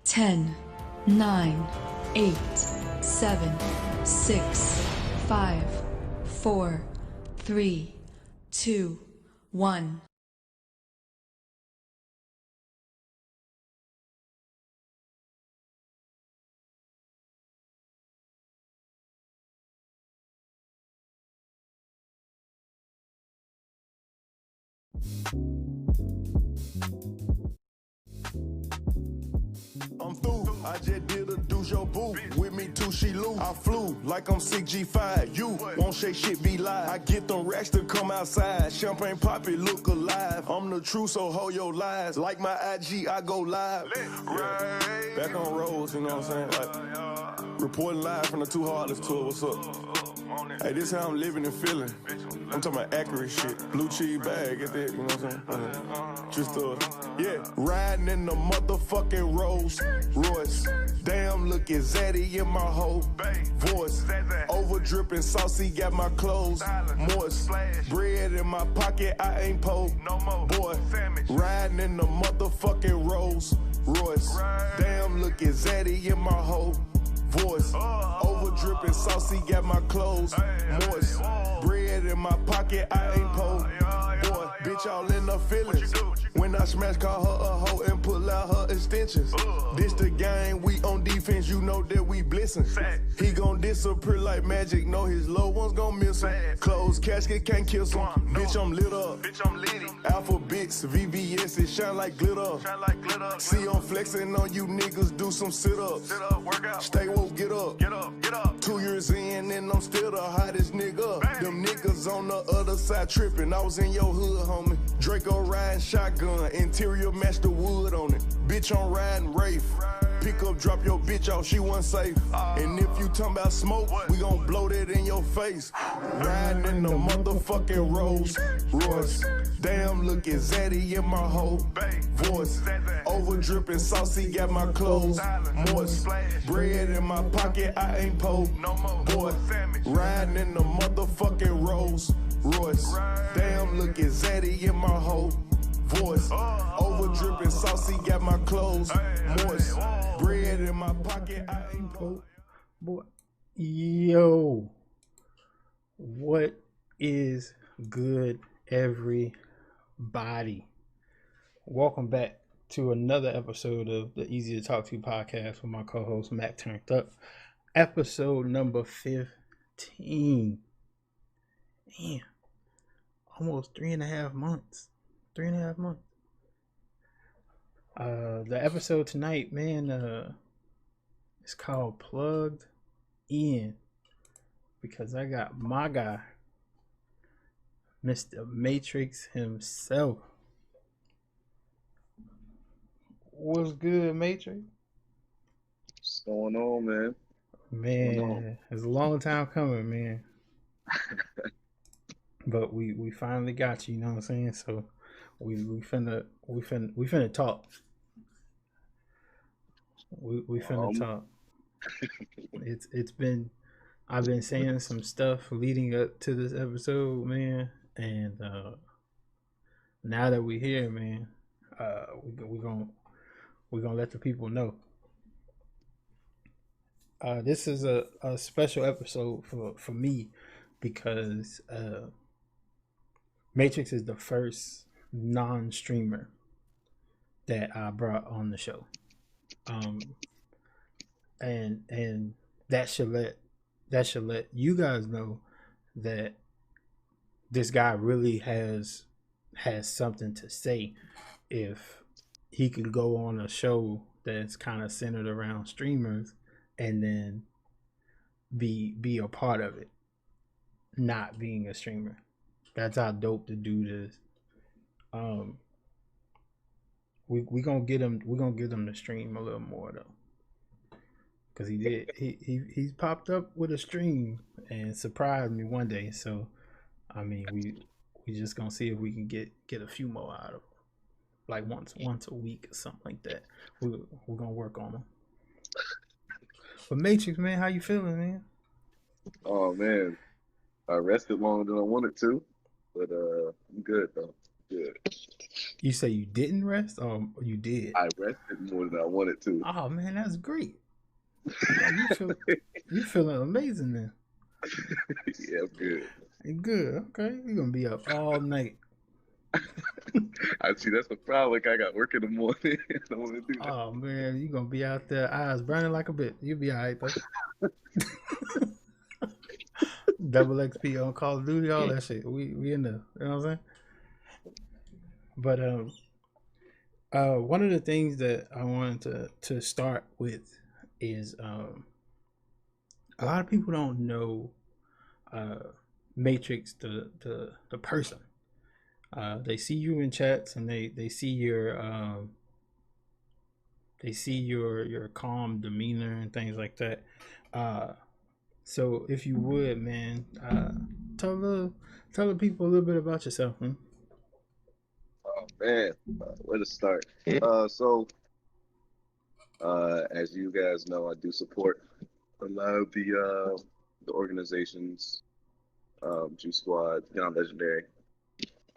10, 9, 8, 7, 6, 5, 4, 3, 2, 1. I'm through, I just did a do your boo. With me too, she lose. I flew like I'm 6G5. You won't shake shit, be live. I get them racks to come outside. Champagne poppy, look alive. I'm the truth, so hold your lies. Like my IG, I go live. Yeah. Back on roads, you know what I'm saying? Like, reporting live from the Too Heartless tour. What's up? Hey, this how I'm living and feeling. I'm talking about accurate shit. Blue cheese bag, get that, you know what I'm saying? Just yeah. Riding in the motherfucking Rolls Royce. Damn, looking zaddy in my whole voice. Over dripping saucy, got my clothes moist. Bread in my pocket, I ain't po. Boy, riding in the motherfucking Rolls Royce. Damn, looking zaddy in my whole voice. Over dripping saucy, got my clothes moist. Bread in my pocket, I ain't po. Boy, bitch, all in the feelings. When I smash, call her a hoe and pull out her extensions. This the game, we on defense, you know that we blessing. He gon' disappear like magic, know his low ones gon' miss him. Closed casket can't kiss him. Bitch, I'm lit up. Alphabets, VBS, it shine like glitter. See, I'm flexing on you niggas, do some sit-ups. Stay woke, get up. 2 years in and I'm still the hottest nigga. Them niggas on the other side tripping. I was in your hood, homie. Draco riding shotgun, interior match the wood on it. Bitch, I'm riding Wraith. Pick up, drop your bitch off, she wasn't safe. And if you talking about smoke, we gon' blow that in your face. Riding in the motherfucking Rolls Royce. Damn, looking zaddy in my whole voice. Over dripping saucy, got my clothes moist. Bread in my pocket, I ain't po. Boy, riding in the motherfucking Rolls Royce. Damn, looking zaddy in my whole voice. Over dripping saucy, got my clothes moist. Bread in my pocket, I ain't po. Boy, yo, what is good, everybody? Welcome back to another episode of the Easy to Talk to podcast with my co-host MacTurntUp, episode number 15. Man, almost 3.5 months. 3.5 months. The episode tonight, man, it's called Plugged In, because I got my guy, Mr. Matrix himself. What's good, Matrix? What's going on, man? Man, it's a long time coming, man. But we finally got you know what I'm saying? So we finna talk. We finna talk. I've been saying some stuff leading up to this episode, man, and now that we're here, man, we're gonna let the people know. This is a special episode for me because Matrix is the first non-streamer that I brought on the show. And that should let you guys know that this guy really has something to say if he can go on a show that's kind of centered around streamers and then be a part of it, not being a streamer. That's how dope the dude is. We gonna get him. We're gonna get him to stream a little more though, because he's popped up with a stream and surprised me one day. So, I mean, we just gonna see if we can get a few more out of him, like once a week or something like that. We're gonna work on him. But Matrix, man, how you feeling, man? Oh man, I rested longer than I wanted to, but I'm good though. Good. You say you didn't rest, or you did? I rested more than I wanted to. Oh man, that's great. Oh, you feeling amazing then. Yeah, I'm good. Good. Okay, you're gonna be up all night. I see that's the problem. Like I got work in the morning. I don't want to do that. Oh man, you're gonna be out there, eyes burning like a bit. You'll be all right though. Double XP on Call of Duty, all that shit. We in there. You know what I'm saying? But one of the things that I wanted to start with is a lot of people don't know Matrix the person. They see you in chats and they see your calm demeanor and things like that. So if you would, man, tell the people a little bit about yourself, man. Oh man, where to start? So as you guys know, I do support a lot of the organizations, Juice Squad, Young Legendary,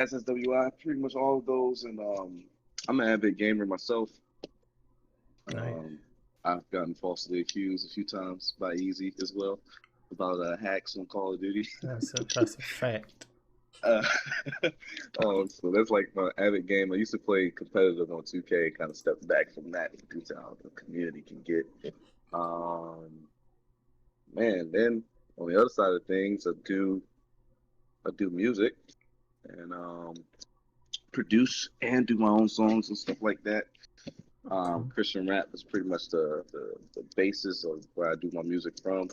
SSWI, pretty much all of those, and I'm an avid gamer myself. Nice. I've gotten falsely accused a few times by Easy as well about hacks on Call of Duty. That's a fact. Uh, so that's like my avid game. I used to play competitive on 2K, kind of stepped back from that due to how the community can get. Um, Man, then on the other side of things, I do music and produce and do my own songs and stuff like that. Okay. Christian rap is pretty much the basis of where I do my music from.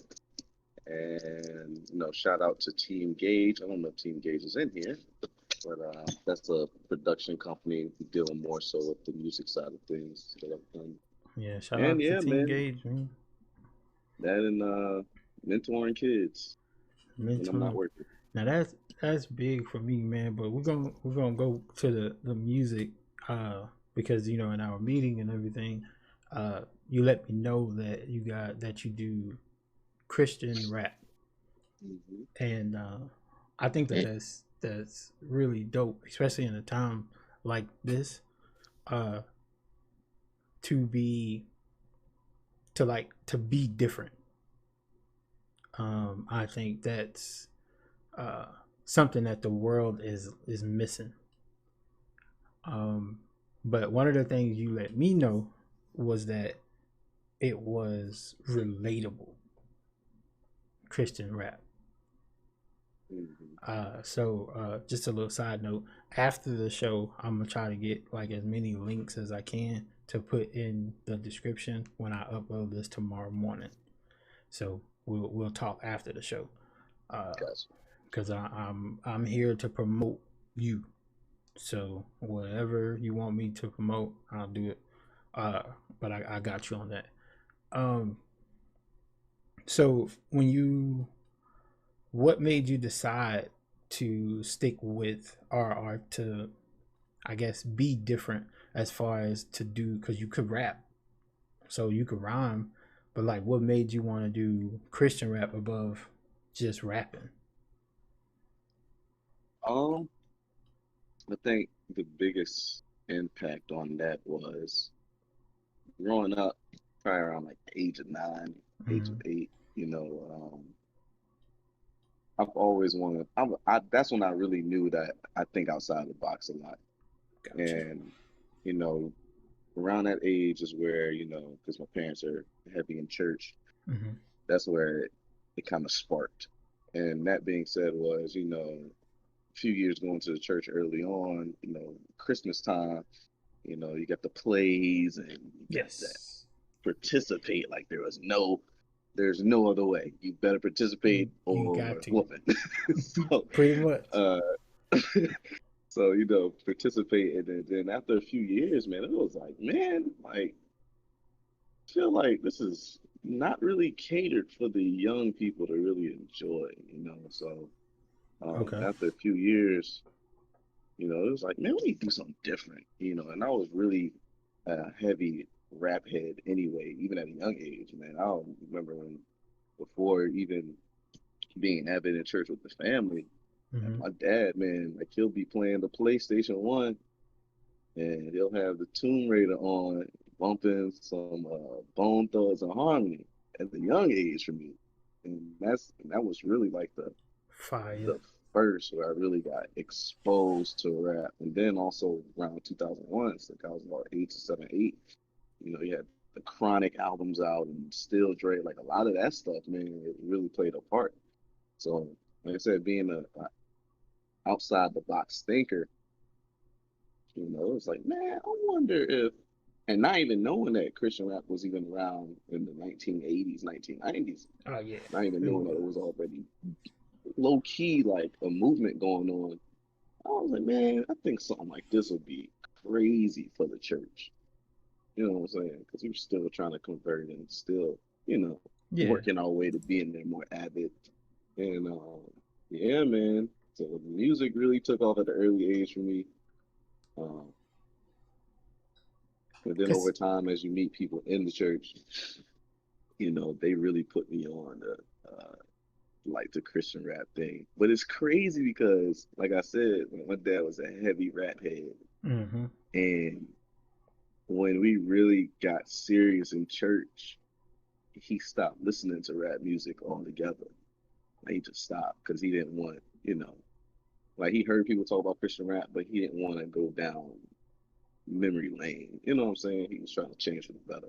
And shout out to Team Gauge. I don't know if Team Gauge is in here, but that's a production company dealing more so with the music side of things that I've done. Yeah, shout And out to yeah, Team man, Gauge, man. that and mentoring kids when I'm not Mentoring. working. Now that's big for me, man. But we're gonna go to the music, because in our meeting and everything, you let me know that you do Christian rap, Hmm. and I think that's really dope, especially in a time like this, uh, to be to be different. I think that's uh, something that the world is missing. Um, but one of the things you let me know was that it was relatable Christian rap. Hmm. So just a little side note. After the show, I'm gonna try to get like as many links as I can to put in the description when I upload this tomorrow morning. So we'll talk after the show, Gotcha. because I'm here to promote you. So whatever you want me to promote, I'll do it. Uh, but I got you on that. Um, so what made you decide to stick with or to, I guess, be different as far as to do, because you could rap, so you could rhyme, but like, what made you want to do Christian rap above just rapping? Um, I think the biggest impact on that was growing up, probably around like the age of 9, age of Mm-hmm. 8. I've always wanted. That's when I really knew that I think outside the box a lot. Gotcha. And you know, around that age is where because my parents are heavy in church. Mm-hmm. That's where it kind of sparked. And that being said, was a few years going to the church early on. Christmas time. You got the plays and you got that Yes. participate like there's no other way. You better You participate you got or to. whooping. So, Pretty much. uh, so participate, and then after a few years, man, it was like, man, like I feel like this is not really catered for the young people to really enjoy. So Okay. after a few years, it was like, man, we need to do something different. And I was really a heavy rap head anyway, even at a young age, man. I don't remember when, before even being avid in church with the family, and Mm-hmm. my dad, man, like he'll be playing the PlayStation 1, and he'll have the Tomb Raider on, bumping some Bone Thugs and Harmony at the young age for me, and that was really like Fire. the first where I really got exposed to rap, and then also around 2001, so I was about 8 to 7, 8. You know, you had the Chronic albums out and Still Dre, like a lot of that stuff, man, it really played a part. So, like I said, being a outside the box thinker, you know, it was like, man, I wonder if, and not even knowing that Christian rap was even around in the 1980s, 1990s, Oh yeah. not even It knowing that was. it was already low key like a movement going on. I was like, man, I think something like this would be crazy for the church. You know what I'm saying? Because we're still trying to convert and still, you know, Yeah. working our way to being there more avid. And yeah, man. So the music really took off at an early age for me. Um, and then over Cause time, as you meet people in the church, you know, they really put me on the like the Christian rap thing. But it's crazy because, like I said, my dad was a heavy rap head, mm-hmm. and when we really got serious in church, he stopped listening to rap music altogether. Like, he just stopped because he didn't want, you know, like he heard people talk about Christian rap, but he didn't want to go down memory lane. You know what I'm saying? He was trying to change for the better.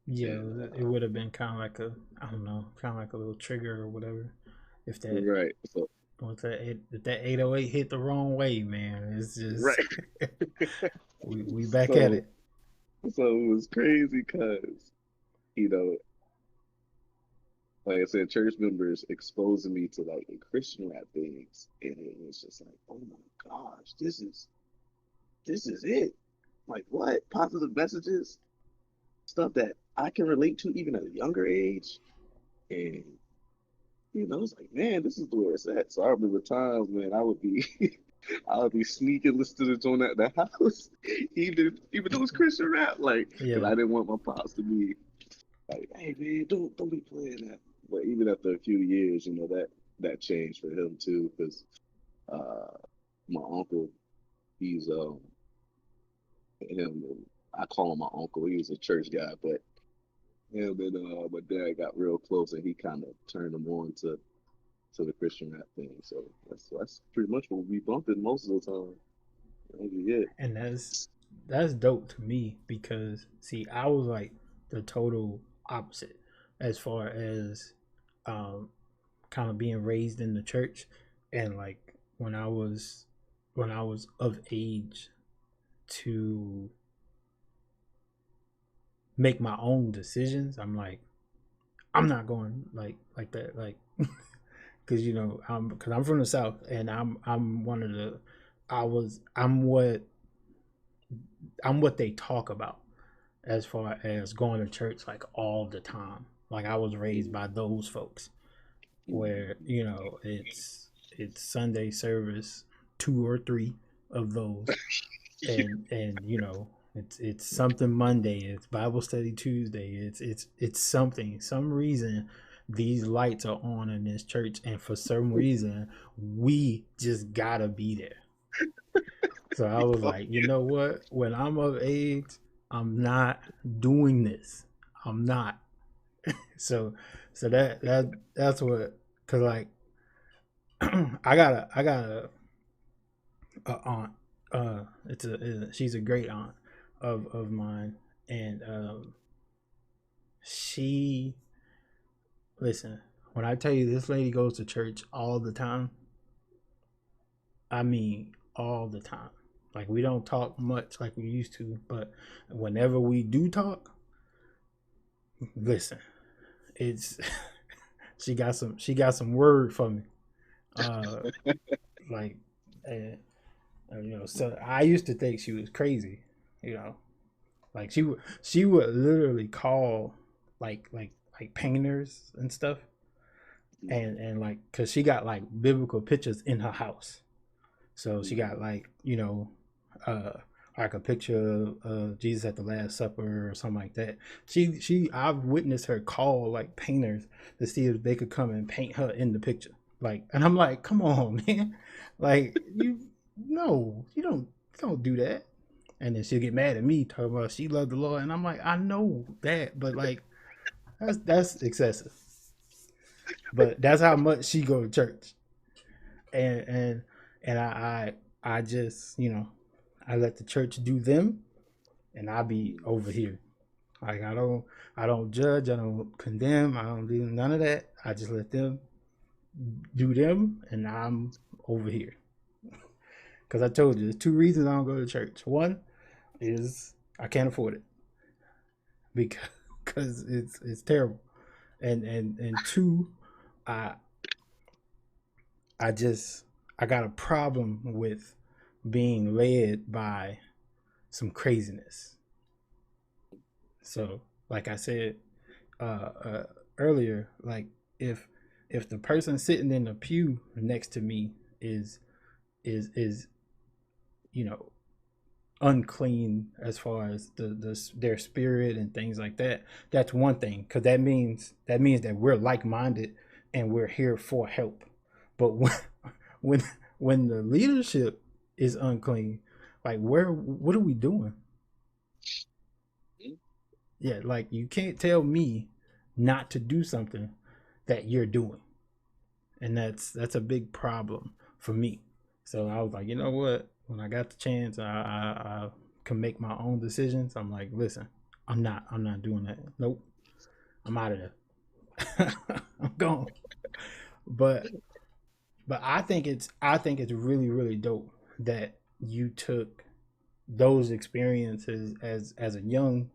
Yeah, And it would have been kind of like a, I don't know, kind of like a little trigger or whatever. If that right, so if that 808 hit the wrong way, man, it's right, just we back at so it. it was crazy because, you know, like I said, church members exposing me to like the Christian rap things, and it was just like, oh my gosh, this is it. Like, what positive messages, stuff that I can relate to even at a younger age, and you know, it's like, man, this is the way it's at. So I remember times, man, I would be, I would be sneaking listening to it at the house, even though it's Christian rap, like, because Yeah, I didn't want my pops to be like, hey man, don't be playing that. But even after a few years, you know, that changed for him too, because uh, my uncle, he's him, I call him my uncle. He was a church guy, but him and my dad got real close, and he kind of turned him on to the Christian rap thing. So that's pretty much what we bumping most of the time. That'd be it. and that's dope to me because see, I was like the total opposite as far as um kind of being raised in the church, and like when I was of age to make my own decisions, I'm like, I'm not going like that, like because you know because I'm from the South, and I'm one of the I was I'm what they talk about as far as going to church like all the time. Like I was raised by those folks where you know it's Sunday service, two or three of those, and you know it's something Monday, it's Bible study Tuesday, it's something, some reason these lights are on in this church, and for some reason we just gotta be there. So I was like, you know what? When I'm of age, I'm not doing this. I'm not. So so that's what, cause like I got a aunt. She's a great aunt of mine, and she listen. When I tell you this lady goes to church all the time, I mean all the time. Like we don't talk much like we used to, but whenever we do talk, listen, it's she got some word for me. Uh, like, and you know, so I used to think she was crazy, you know, like she would literally call like painters and stuff, and like because she got like biblical pictures in her house, so she got like you know, uh, like a picture of Jesus at the Last Supper or something like that. I've witnessed her call like painters to see if they could come and paint her in the picture. Like, and I'm like, come on, man, like you no, you don't do that. And then she'll get mad at me talking about she loved the Lord, and I'm like, I know that, but like that's excessive. But that's how much she go to church, and I just I let the church do them, and I be over here. Like I don't judge, I don't condemn, I don't do none of that. I just let them do them, and I'm over here. Because I told you, there's two reasons I don't go to church. One is I can't afford it because it's terrible, and two, I I just I got a problem with being led by some craziness. So, like I said earlier, like if if the person sitting in the pew next to me is you know unclean as far as their spirit and things like that, that's one thing, because that means that we're like-minded and we're here for help. But when when the leadership is unclean, like what are we doing? Yeah, like you can't tell me not to do something that you're doing, and that's a big problem for me. So I was like, you know what? When I got the chance, I can make my own decisions. I'm like, listen, I'm not doing that. Nope, I'm out of there. I'm gone. But I think it's really really dope that you took those experiences as a youngin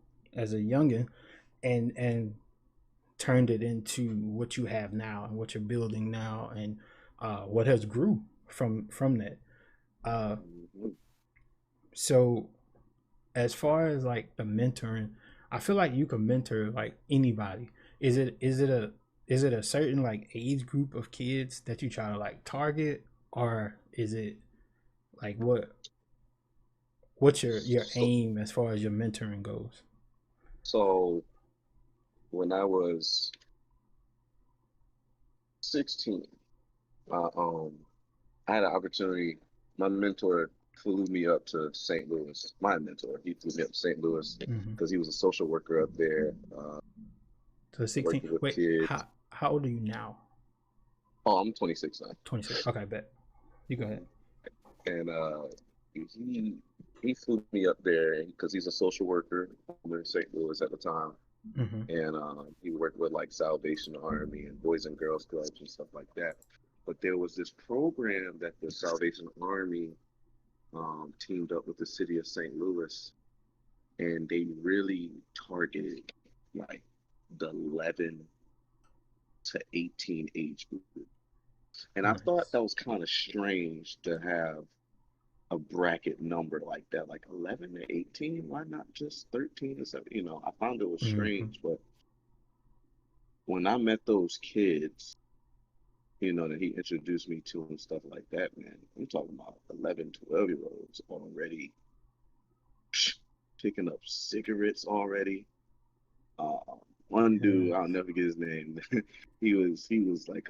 and turned it into what you have now and what you're building now, and what has grew from that. Uh, Mhm. so as far as like the mentoring, I feel like you can mentor like anybody. Is it a certain like age group of kids that you try to like target, or is it like what's your So, aim as far as your mentoring goes? so when I was 16, I, I had an opportunity. My mentor flew me up to St. Louis. My mentor, he flew me up to St. Louis Mm-hmm. because he was a social worker up there, So 16. working with Wait, kids. how old are you now? Oh, I'm 26 now. 26. Okay, bet. You go ahead. Mhm. And he he flew me up there because he's a social worker in St. Louis at the time, Mm-hmm. and he worked with like Salvation Army and Boys and Girls Clubs and stuff like that. But there was this program that the Salvation Army teamed up with the city of St. Louis, and they really targeted like the 11 to 18 age group. And I thought Nice. that was kind of strange to have a bracket number like that, like 11 to 18. Why not just 13 or something? I found it was Mm-hmm. strange, but when I met those kids, that he introduced me to and stuff like that, man, I'm talking about 11, 12 year olds already picking up cigarettes already. Uh, One dude, I'll Yes. never get his name. he was like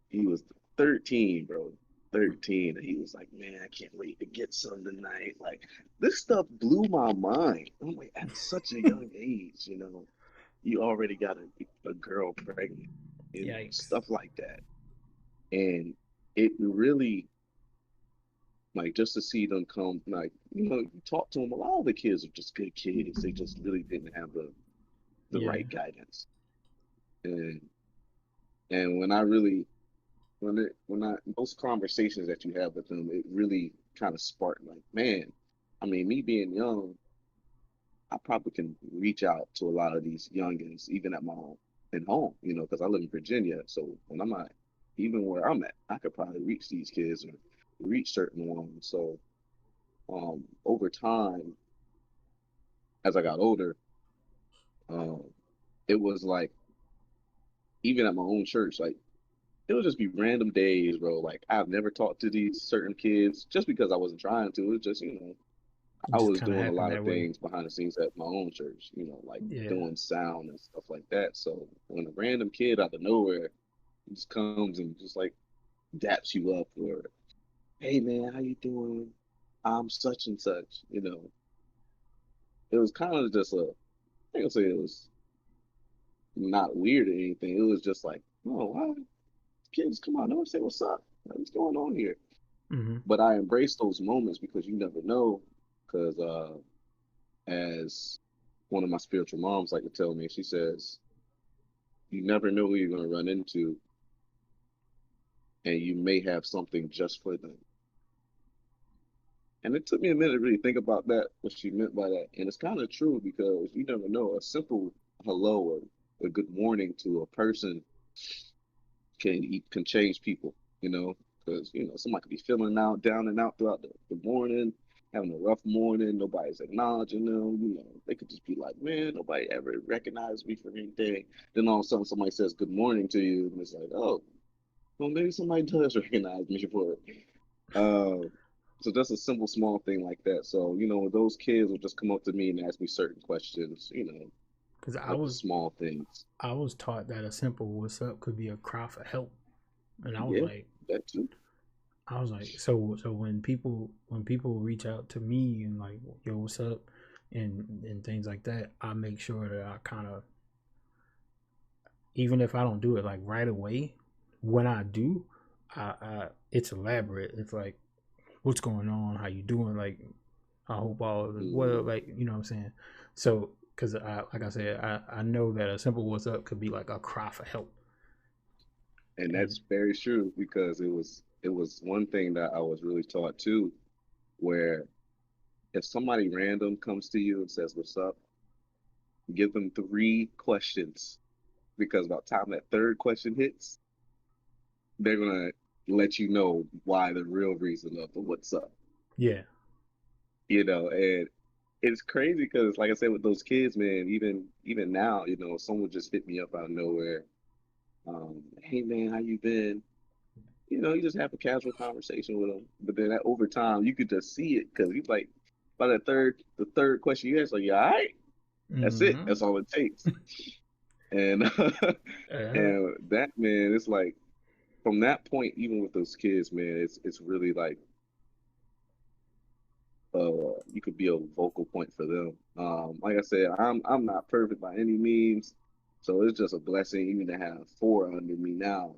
he was 13, bro. 13, and he was like, man, I can't wait to get some tonight. Like, this stuff blew my mind. I'm like, at such a young age, you already got a girl pregnant, Yikes. stuff like that. And it really, like, just to see them come, like, you talk to them. A lot of the kids are just good kids. They just really didn't have the Yeah. right guidance. And when I really when I those conversations that you have with them, it really kind of sparked like, man, I mean, me being young, I probably can reach out to a lot of these youngins, even at my home in home, because I live in Virginia. So when I'm at even where I'm at, I could probably reach these kids or reach certain ones. So over time, as I got older, um, it was like even at my own church, like it would just be random days, bro. Like I've never talked to these certain kids just because I wasn't trying to. It's just, I Just was kind of doing a happened lot of that way. things behind the scenes at my own church, like Yeah. doing sound and stuff like that. So when a random kid out of nowhere just comes and just like daps you up or, hey man, how you doing? I'm such and such. it was kind of just a, I can say it was not weird or anything. It was just like, oh, why kids come on, don't say what's up. Like, what's going on here? Mm-hmm. But I embrace those moments because you never know. Because as one of my spiritual moms like to tell me, she says, you never know who you're going to run into, and you may have something just for them. And it took me a minute to really think about that, what she meant by that. And it's kind of true because you never know. A simple hello or a good morning to a person can change people, you know, because somebody could be feeling out, down and out throughout the morning, having a rough morning, nobody's acknowledging them, they could just be like, man, nobody ever recognized me for anything. Then all of a sudden somebody says good morning to you, and it's like, oh, well, maybe somebody does recognize me for it. So just a simple small thing like that. So, those kids will just come up to me and ask me certain questions, Because like the small things. I was taught that a simple "what's up" could be a cry for help, and Yeah, that too. so when people reach out to me and like, yo, what's up, and things like that, I make sure that I kind of, even if I don't do it like right away, when I do, I it's elaborate. It's like, what's going on? How you doing? Like, I hope all is well. Mhm. Like, you know what I'm saying? So, because like I said, I know that a simple "what's up" could be like a cry for help. And And that's very true because it was one thing that I was really taught too, where if somebody random comes to you and says, "What's up?" give them three questions because by the time that third question hits, they're gonna let you know why the real reason of the what's up. yeah, And it's crazy because, like I said, with those kids, man, even now, someone just hit me up out of nowhere. Hey man, how you been? You just have a casual conversation with them. But then over time, you could just see it because he's like, by the third question you ask, like, yeah, all right, that's it. mm-hmm. That's all it takes. And uh, and that man, it's like from that point, even with those kids, man, it's really like you could be a vocal point for them. Like I said, I'm not perfect by any means, so it's just a blessing even to have four under me now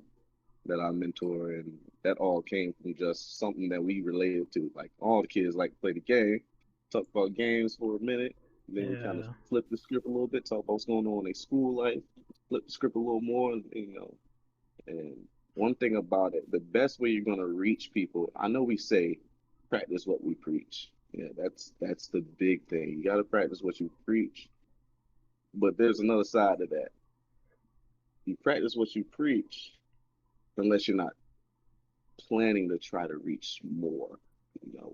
that I mentor, and that all came from just something that we related to. Like all the kids like to play the game, talk about games for a minute, then we kind of yeah, flip the script a little bit, talk about what's going on in their school life, flip the script a little more, and one thing about it, the best way you're gonna reach people, I know we say practice what we preach. Yeah, that's the big thing. You gotta practice what you preach. But there's another side to that. You practice what you preach unless you're not planning to try to reach more.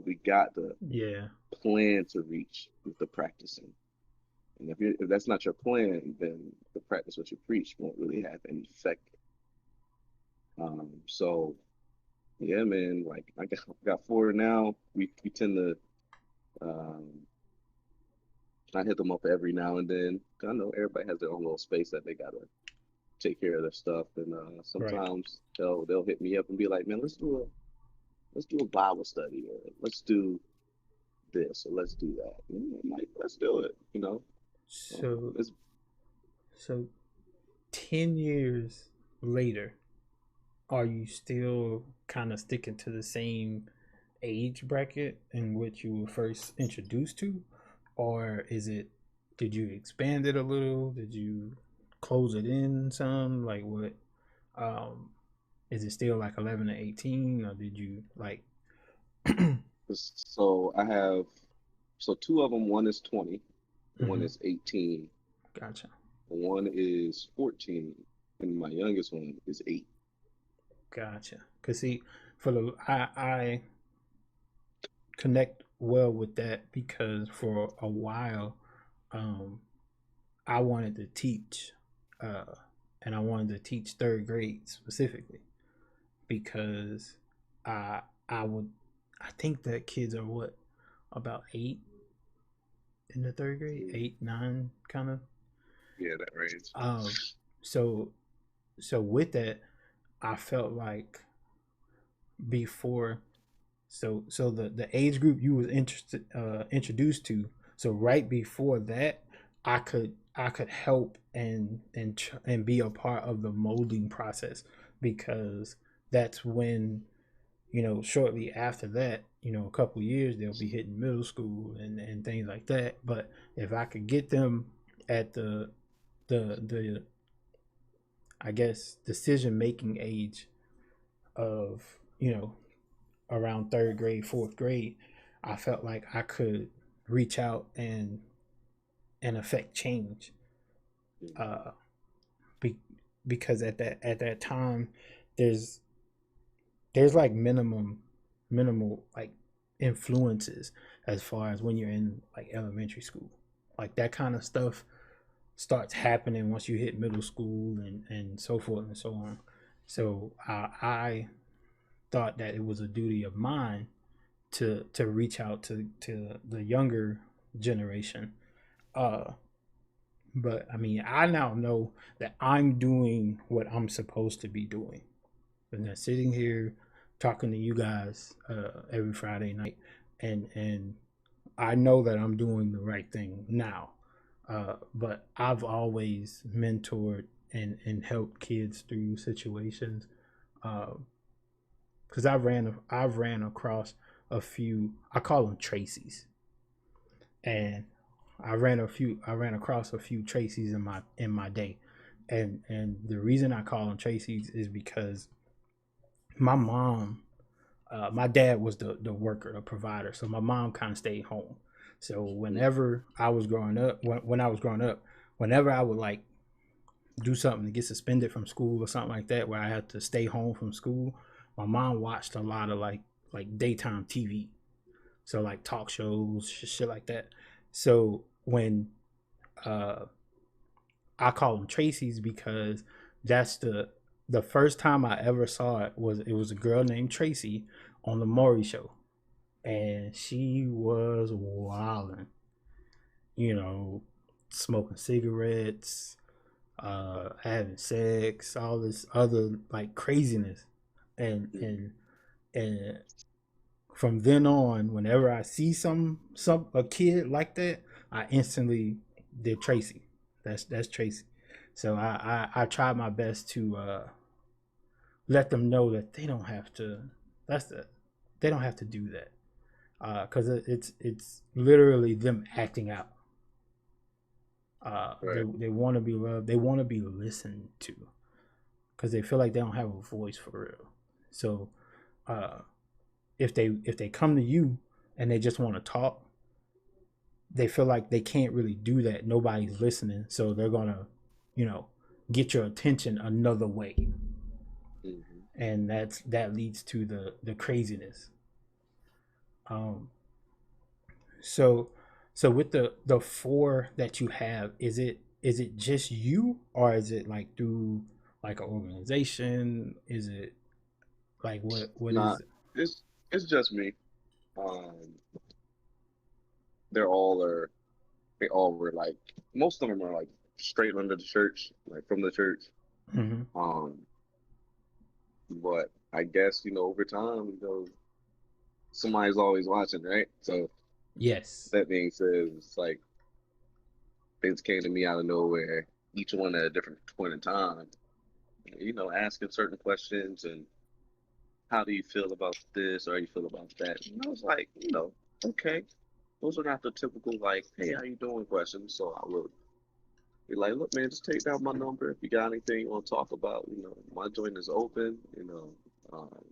We got to yeah. plan to reach with the practicing. And if that's not your plan, then the practice what you preach won't really have any effect. So yeah, man, like I got four now. We tend to I hit them up every now and then. I know everybody has their own little space that they gotta take care of their stuff, and Right. sometimes they'll hit me up and be like, man, let's do a Bible study, or let's do this, or let's do that. I'm like, let's do it. So It's so 10 years later, are you still kind of sticking to the same age bracket in which you were first introduced to, or did you expand it a little? Did you close it in some? Like what? Um, is it still like 11 to 18, or did you like? so I have two of them. One is 20, one Mhm. is 18, Gotcha, one is 14, and my youngest one is 8. gotcha. Cause see, for the I connect well with that because for a while, um, I wanted to teach, uh, and I wanted to teach third grade specifically because I I would I think that kids are what, about 8 in the third grade, 8 9 kind of. Yeah, that range. Um, so so with that, I felt like before, so the age group you was interested introduced to So right before that, I could help and be a part of the molding process, because that's when, shortly after that, a couple of years, they'll be hitting middle school and things like that. But if I could get them at the I guess decision making age of, around third grade, fourth grade, I felt like I could reach out and affect change. Uh, be, because at that time, there's like minimal like influences as far as when you're in like elementary school. Like that kind of stuff starts happening once you hit middle school and so forth and so on. So I thought that it was a duty of mine to reach out to the younger generation. Uh, but I mean, I now know that I'm doing what I'm supposed to be doing, and then sitting here talking to you guys every Friday night, and I know that I'm doing the right thing now. But I've always mentored and helped kids through situations, because I've ran across a few. I call them Tracy's, and I ran across a few Tracy's in my day, and the reason I call them Tracy's is because my mom, my dad was the worker, the provider, so my mom kind of stayed home. So whenever I was growing up, when I was growing up, whenever I would like do something to get suspended from school or something like that, where I had to stay home from school, my mom watched a lot of like daytime TV, so like talk shows, shit like that. So when uh, I call them Tracy's, because that's the first time I ever saw it was a girl named Tracy on the Maury show, and she was wilding, you know, smoking cigarettes, having sex, all this other like craziness, and from then on, whenever I see some a kid like that, I instantly did Tracy. That's Tracy. So I tried my best to let them know that they don't have to. That's the they don't have to do that, because it's literally them acting out. Right. They want to be loved. They want to be listened to, because they feel like they don't have a voice for real. So uh, if they come to you and they just want to talk, they feel like they can't really do that. Nobody's listening, so they're gonna, you know, get your attention another way, Hmm. and that leads to the craziness. Um, so so with the four that you have, is it just you, or is it like through like an organization? Is it like what Nah, is it? it's just me. Um, they're all are they all were like most of them are like straight under the church, like from the church. Mm-hmm. Um, but I guess over time, somebody's always watching, right? So Yes. that being said, it's like things came to me out of nowhere, each one at a different point in time. Asking certain questions and how do you feel about this or how you feel about that? And I was like, okay, those are not the typical like, hey, how you doing questions. So I would be like, look, man, just take down my number if you got anything you want to talk about. My joint is open. Um,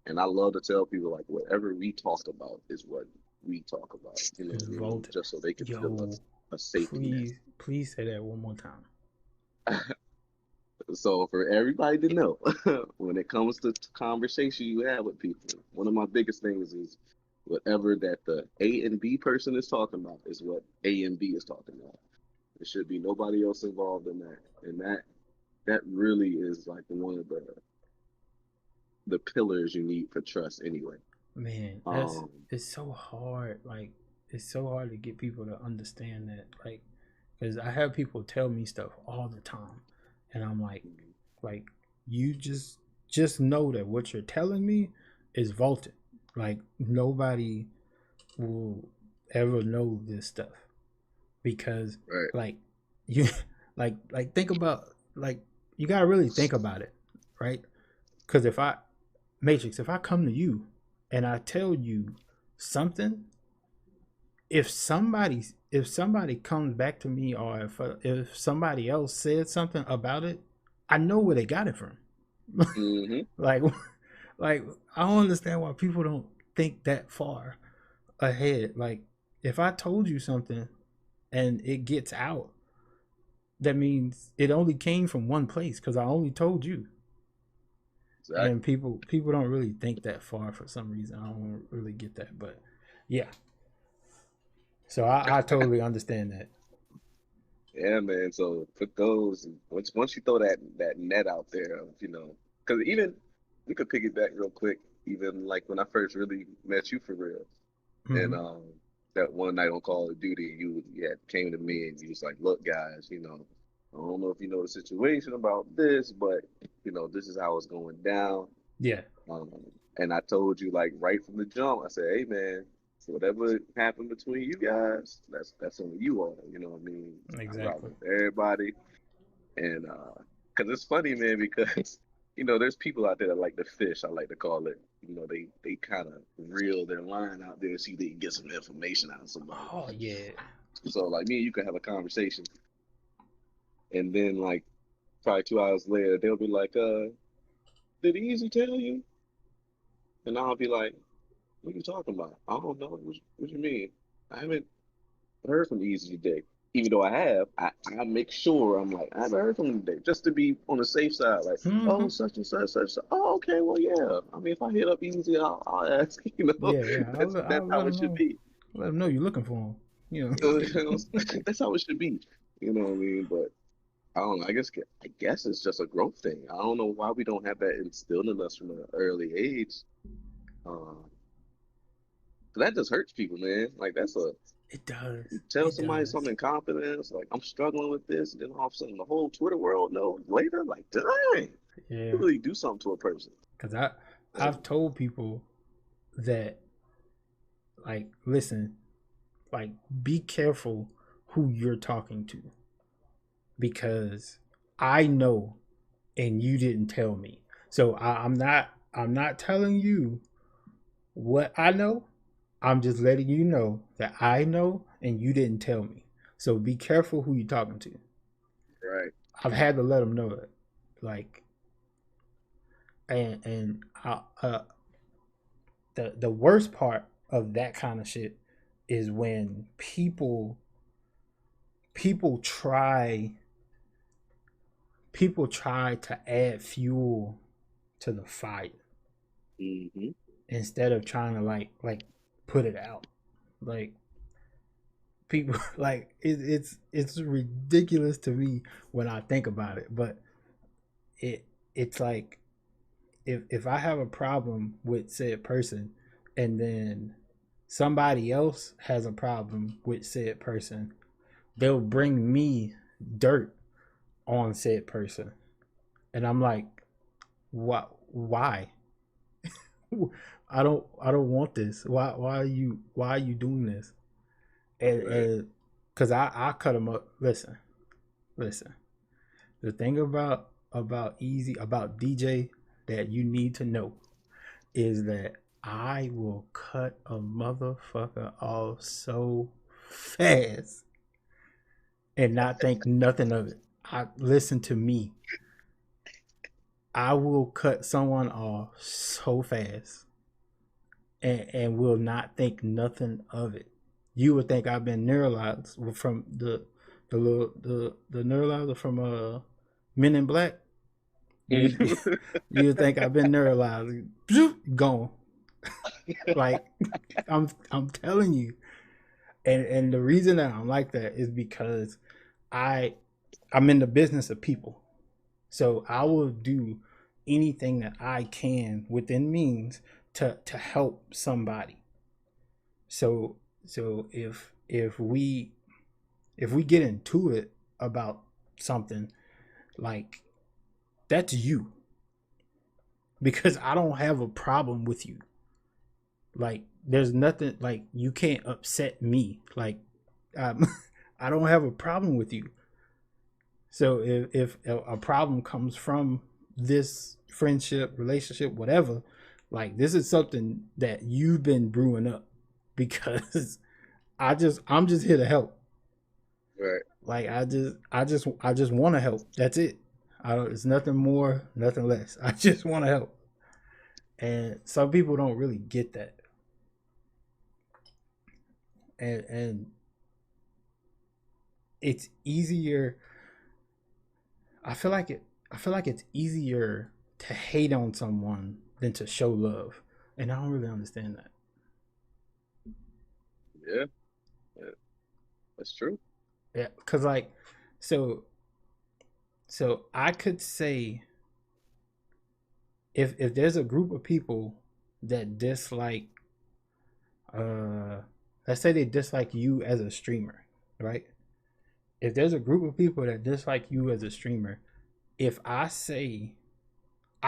and I love to tell people like whatever we talk about is what we talk about. You know It's what I mean? Volt. Just so they can feel Yo, a safety net. please say that one more time. So for everybody to know, when it comes to conversation you have with people, one of my biggest things is whatever that the A and B person is talking about is what A and B is talking about. There should be nobody else involved in that, and that really is like one of the pillars you need for trust anyway. Man, that's Um, it's so hard. Like it's so hard to get people to understand that. Like, because I have people tell me stuff all the time, and I'm like you just know that what you're telling me is vaulted. Like nobody will. ever know this stuff because Right. like you like think about like you gotta really think about it, right? Because if I Matrix, if I come to you and I tell you something, if somebody comes back to me or if somebody else said something about it, I know where they got it from. Mm-hmm. like like I don't understand why people don't think that far ahead. Like if I told you something and it gets out, that means it only came from one place because I only told you. And Exactly. people don't really think that far for some reason. I don't really get that, but yeah. So I totally understand that. Yeah, man. So for those, once you throw that net out there, of, because even we could piggyback real quick. Even like when I first really met you for real, and Hmm. that one night on Call of Duty, you had came to me and you was like, "Look, guys, I don't know if you know the situation about this, but this is how it's going down." Yeah, Um, and I told you like right from the jump, I said, "Hey, man, whatever happened between you guys, that's on you all." You know what I mean? I'm exactly. riding with everybody, and because it's funny, man, because there's people out there that like to fish. I like to call it. They kind of reel their line out there, see if they can get some information out of somebody. Oh yeah. So like me and you can have a conversation, and then like probably 2 hours later, they'll be like, did Easy tell you?" And I'll be like, "What are you talking about? I don't know. What you mean? I haven't heard from Easy today. Even though I have, I make sure I'm like, I haven't heard from him today, just to be on the safe side. Like, oh, Hmm. such and such, such. Such. Oh, okay, well, yeah. I mean, if I hit up Easy, I'll ask. Yeah, yeah. That's I'll let how it them should know. be. Let them know you're looking for them. You know. That's how it should be. You know what I mean? But I don't know. I guess it's just a growth thing. I don't know why we don't have that instilled in us from an early age. Um, that just hurts people, man. Like that's a It does. You tell It somebody does. something in confidence, like I'm struggling with this, and then all of a sudden the whole Twitter world knows later. Like, dang, you Yeah. really do something to a person. Cause Like, I've told people that like listen, like be careful who you're talking to because I know and you didn't tell me. So I'm not telling you what I know. I'm just letting you know that I know and you didn't tell me. So be careful who you're talking to. right, I've had to let them know it. Like and the worst part of that kind of shit is when people try people try to add fuel to the fire hmm instead of trying to like put it out. Like people it's ridiculous to me when I think about it, but it's like if I have a problem with said person and then somebody else has a problem with said person, they'll bring me dirt on said person. And I'm like, what why? I don't want this. Why are you doing this? right. And cuz I cut them up. Listen. The thing about Easy about DJ that you need to know is that I will cut a motherfucker off so fast and not think nothing of it. I listen to me. I will cut someone off so fast and will not think nothing of it. You would think I've been neuralized from the neuralizer from Men in Black. You you would think I've been neuralized. Gone. Like I'm telling you. And the reason that I'm like that is because I I'm in the business of people. So I will do anything that I can within means to help somebody. So if we get into it about something, like that's you, because I don't have a problem with you. Like there's nothing like you can't upset me. Like um, I don't have a problem with you. So if a problem comes from this friendship, relationship, whatever, like this is something that you've been brewing up because I'm just here to help. Right. Like I just want to help. That's it. I don't. It's nothing more, nothing less. I just want to help. And some people don't really get that. And it's easier. I feel like it's easier to hate on someone than to show love, and I don't really understand that. Yeah, yeah, that's true. Yeah, cause like, so so I could say if there's a group of people that dislike, uh, let's say they dislike you as a streamer, right? If there's a group of people that dislike you as a streamer, if I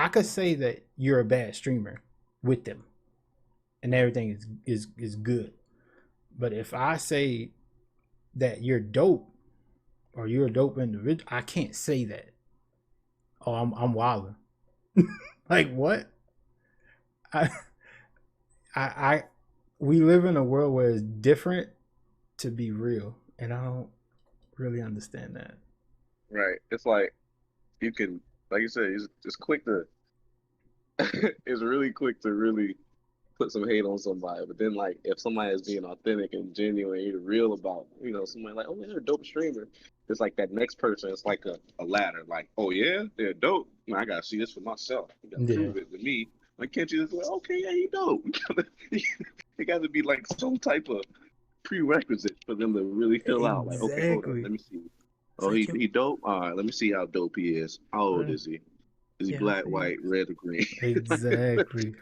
could say that you're a bad streamer with them, and everything is good. But if I say that you're dope or you're a dope individual, I can't say that. Oh, I'm wilding. Like what? I I we live in a world where it's different to be real, and I don't really understand that. Right. It's like you can, like you said, it's quick to, it's really quick to really put some hate on somebody. But then, like, if somebody is being authentic and genuine, you're real about, somebody like, oh, they're a dope streamer. It's like that next person. It's like a ladder. Like, oh yeah, they're dope. Man, I gotta see this for myself. You gotta Yeah, prove it to me. Like, can't you just go, okay, yeah, he dope? It got to be like some type of prerequisite for them to really fill out. Like, okay, hold up, exactly. let me see. It's Oh, like he you, he dope. All right, let me see how dope he is. How old right? is he? Is he Yeah, I black, see. white, red, or green? Exactly.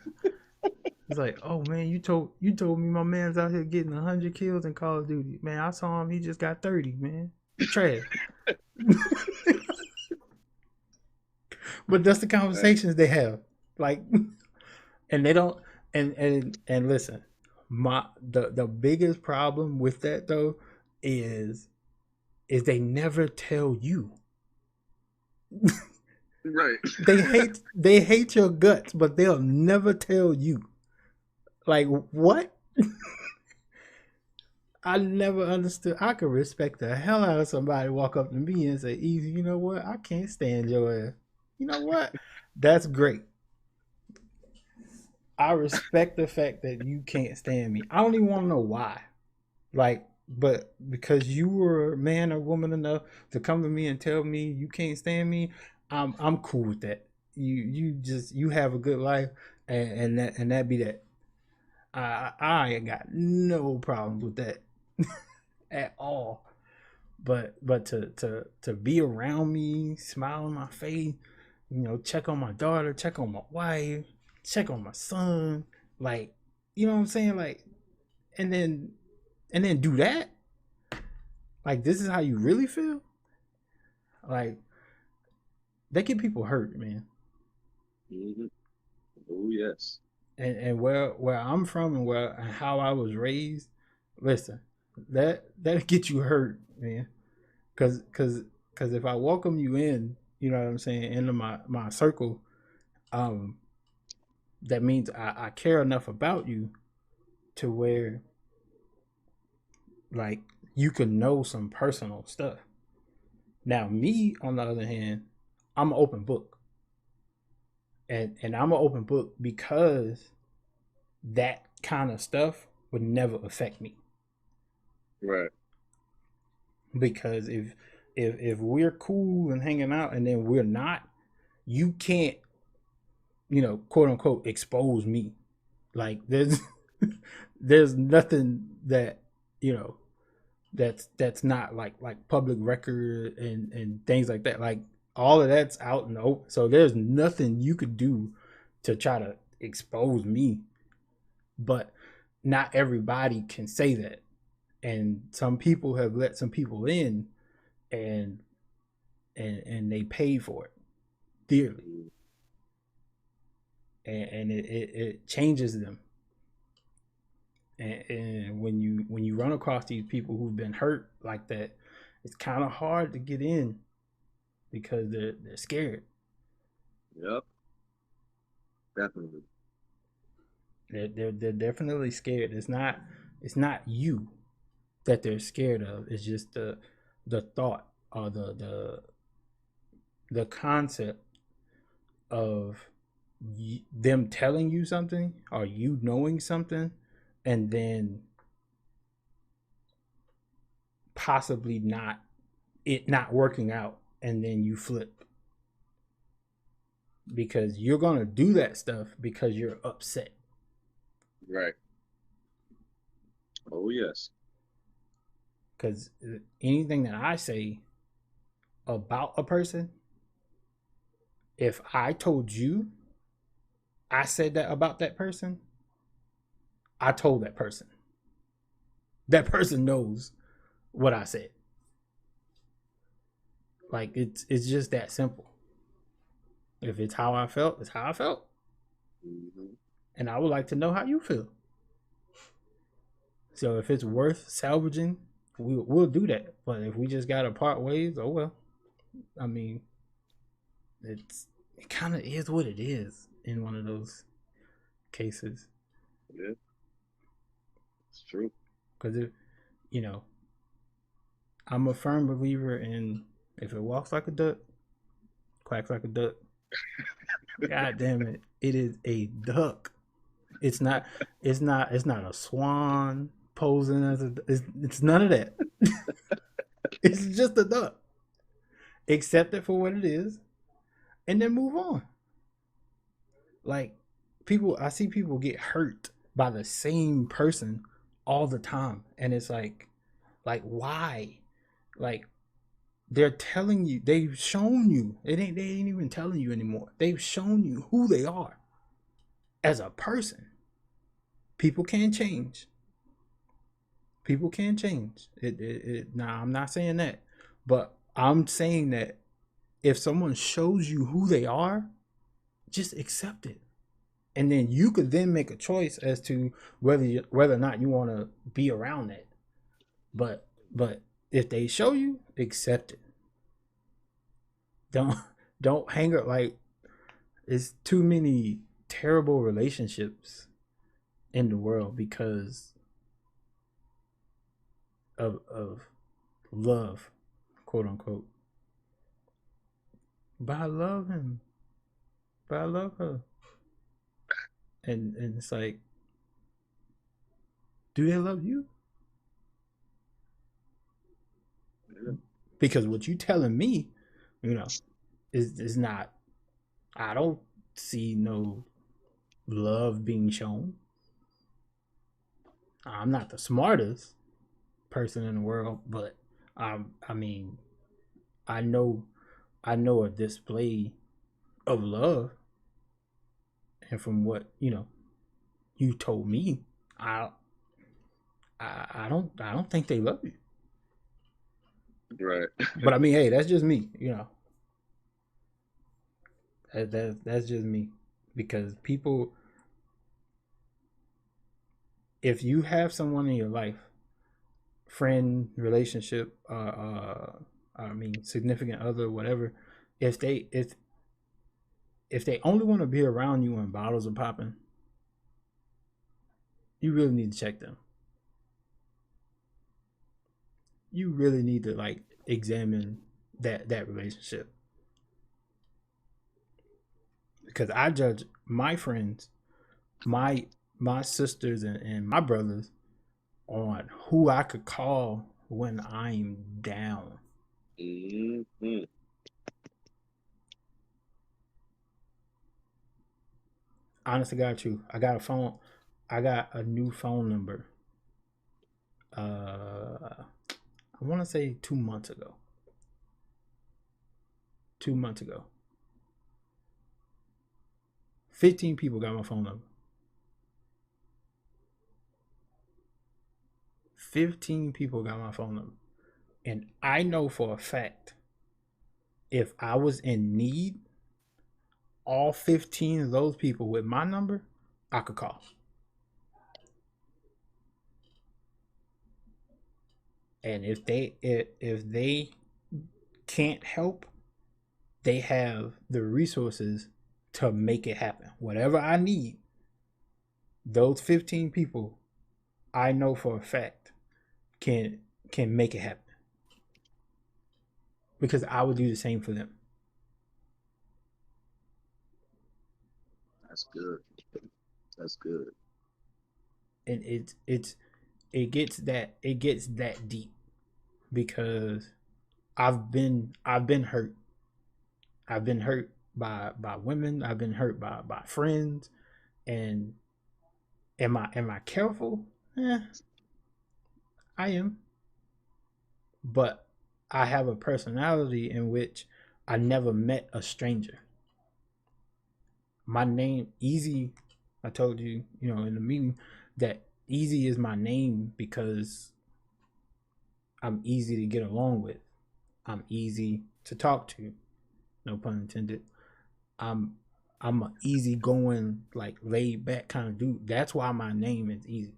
It's like, oh man, you told me my man's out here getting 100 kills in Call of Duty. Man, I saw him. He just got 30. Man, you trash. But that's the Right. conversations they have. Like, and they don't. And listen, the biggest problem with that though is they never tell you. Right. They hate your guts, but they'll never tell you. Like what? I never understood. I could respect the hell out of somebody walk up to me and say, "Easy, you know what? I can't stand your ass. You know what? That's great. I respect the fact that you can't stand me. I don't even want to know why. Like, but because you were a man or woman enough to come to me and tell me you can't stand me, I'm cool with that. You have a good life, and that be that. I ain't got no problems with that at all. But to be around me, smile on my face, check on my daughter, check on my wife, check on my son, like, you know what I'm saying, like, and then do that, like, this is how you really feel, like, that get people hurt, man. Hmm. Oh yes. And where I'm from and where and how I was raised, listen, that get you hurt, man. Cause if I welcome you in, you know what I'm saying, into my circle, um, that means I care enough about you to where, like, you can know some personal stuff. Now, me on the other hand, I'm an open book, and I'm an open book because that kind of stuff would never affect me. Right. Because if we're cool and hanging out and then we're not, you can't, quote unquote, expose me. Like there's there's nothing that, that's not like public record and things like that. Like all of that's out in the open. So there's nothing you could do to try to expose me. But not everybody can say that. And some people have let some people in, and they pay for it dearly. Mhm. And it changes them. And when you run across these people who've been hurt like that, it's kind of hard to get in because they're scared. Yep. Definitely. They're definitely scared. It's not you that they're scared of. It's just the thought or the concept of them telling you something or you knowing something, and then possibly not working out, and then you flip because you're gonna do that stuff because you're upset. Right. Oh yes. Because anything that I say about a person, if I told you I said that about that person, I told that person. That person knows what I said. Like it's just that simple. If it's how I felt, it's how I felt. Mm-hmm. And I would like to know how you feel. So if it's worth salvaging, we'll do that. But if we just gotta part ways, oh well. I mean, it kind of is what it is in one of those cases. Yeah, it's true. Because I'm a firm believer in if it walks like a duck, quacks like a duck. God damn it! It is a duck. It's not. It's not. It's not a swan posing as a. It's none of that. It's just a duck. Accept it for what it is, and then move on. Like I see people get hurt by the same person all the time, and it's like why? Like they're telling you, they've shown you. They ain't even telling you anymore. They've shown you who they are as a person. People can change. People can change. Now, I'm not saying that, but I'm saying that if someone shows you who they are, just accept it, and then you could then make a choice as to whether or not you want to be around that. But if they show you, accept it. Don't hang up. Like, it's too many terrible relationships in the world because of love, quote unquote. But I love him. But I love her. And it's like, do they love you? Yeah. Because what you telling me, is not. I don't see no love being shown. I'm not the smartest person in the world, but I mean, I know a display of love, and from what you told me, I don't think they love you. Right. But I mean, hey, that's just me, That's just me, because people, if you have someone in your life, friend, relationship, I mean, significant other, whatever, if they only want to be around you when bottles are popping, you really need to check them. You really need to examine that relationship, because I judge my friends, my sisters and my brothers on who I could call when I'm down. Mm-hmm. Honest to God, true. I got a new phone number. I want to say 2 months ago. 2 months ago. 15 people got my phone number. 15 people got my phone number. And I know for a fact, if I was in need, all 15 of those people with my number, I could call. And if they can't help, they have the resources to make it happen. Whatever I need, those 15 people, I know for a fact, can make it happen. Because I would do the same for them. That's good. That's good. And it gets that deep, because I've been hurt. I've been hurt by women. I've been hurt by friends. And am I careful? I am. But I have a personality in which I never met a stranger. My name, Easy, I told you, in the meeting, that Easy is my name because I'm easy to get along with. I'm easy to talk to. No pun intended. I'm an easygoing, like laid back kind of dude. That's why my name is Easy.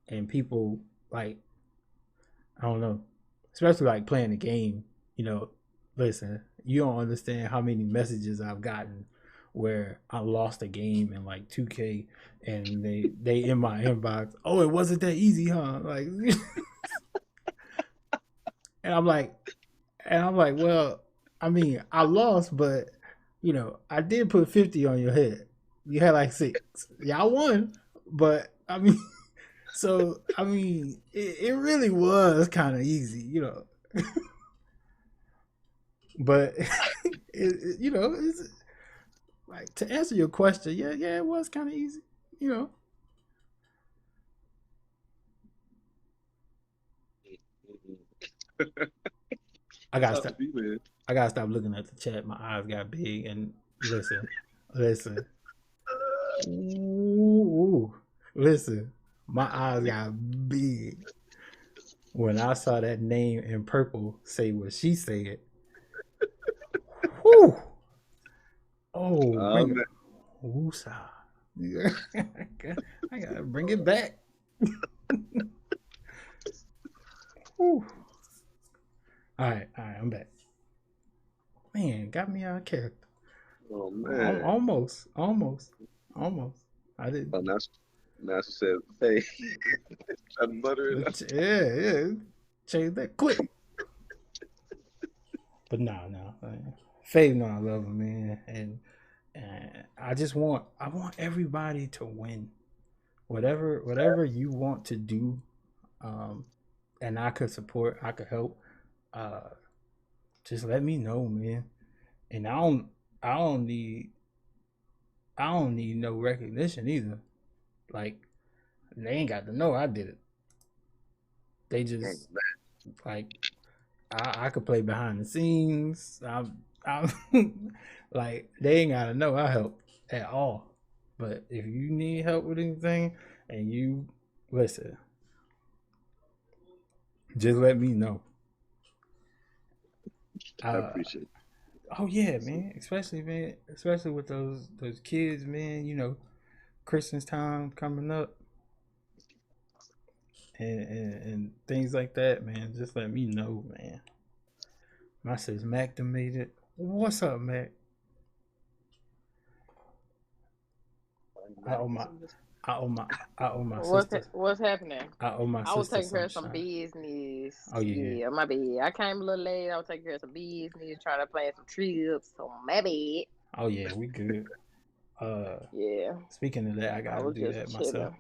And people, like, I don't know, especially like playing the game, listen, you don't understand how many messages I've gotten where I lost a game in like 2K and they in my inbox, oh, it wasn't that easy, huh? Like, and I'm like, well, I mean, I lost, but I did put 50 on your head. You had like 6. Y'all won, but I mean, so I mean, it really was kind of easy, but it's like, to answer your question, yeah, it was kind of easy, I gotta stop. I gotta stop looking at the chat. My eyes got big. And listen. Ooh, listen. My eyes got big when I saw that name in purple say what she said. Whew. Oh, bring it. Woosah. I gotta bring it back. Whew. All right, I'm back. Man, got me out of character. Oh man, almost. I didn't. Oh, now she said, "Hey," I'm muttering. Yeah, change that quick. But no, Faye, I love him, man, and I want everybody to win. Whatever you want to do, and I could support, I could help. Just let me know, man. And I don't need no recognition either. Like, they ain't got to know I did it. They just like, I could play behind the scenes. I'm like, they ain't gotta know I help at all. But if you need help with anything and you listen, just let me know. I appreciate it. Oh yeah, man. Especially with those kids, man. Christmas time coming up, and things like that, man. Just let me know, man. My sis Mac done made it. What's up, Mac? I owe my sister. What's happening? I owe my sister. I was taking care of some some business. Oh yeah, my bad. I came a little late. I was taking care of some business, trying to plan some trips. So my bad. Oh yeah, we good. Yeah. Speaking of that, I gotta do that myself.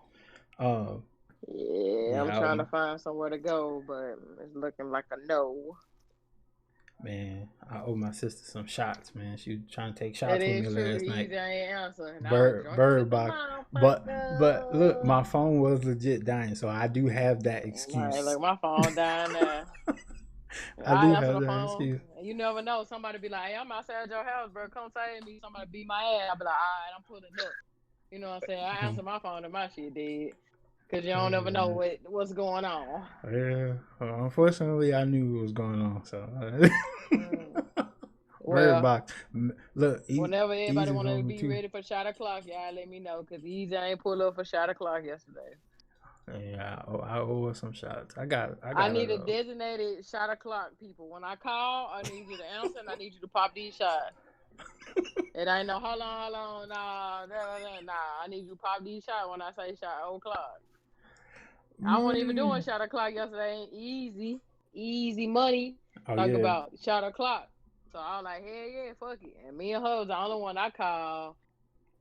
Yeah, I'm trying to find somewhere to go, but it's looking like a no. Man, I owe my sister some shots, man. She was trying to take shots with me last night. Bird box. But look, my phone was legit dying, so I do have that excuse. Right, look, my phone dying now. I do have that excuse. You never know. Somebody be like, hey, I'm outside your house, bro. Come save me. Somebody beat my ass. I be like, all right, I'm pulling up. You know what I'm saying? I answer my phone and my shit dead. Because you don't ever know what's going on. Yeah. Well, unfortunately, I knew what was going on. So, well, box. Look, whenever everybody want to be ready for shot o'clock, y'all let me know. Because Easy ain't pull up for shot o'clock yesterday. Yeah, I owe her some shots. I got I need her a though. designated shot o'clock, people. When I call, I need you to answer and I need you to pop these shots. It ain't no hold on, nah. I need you to pop these shots when I say shot o'clock. I wasn't even doing shot o'clock yesterday. Easy money. Oh Talk yeah. about shot o'clock. So I was like, hell yeah, fuck it. And me and her was the only one I call.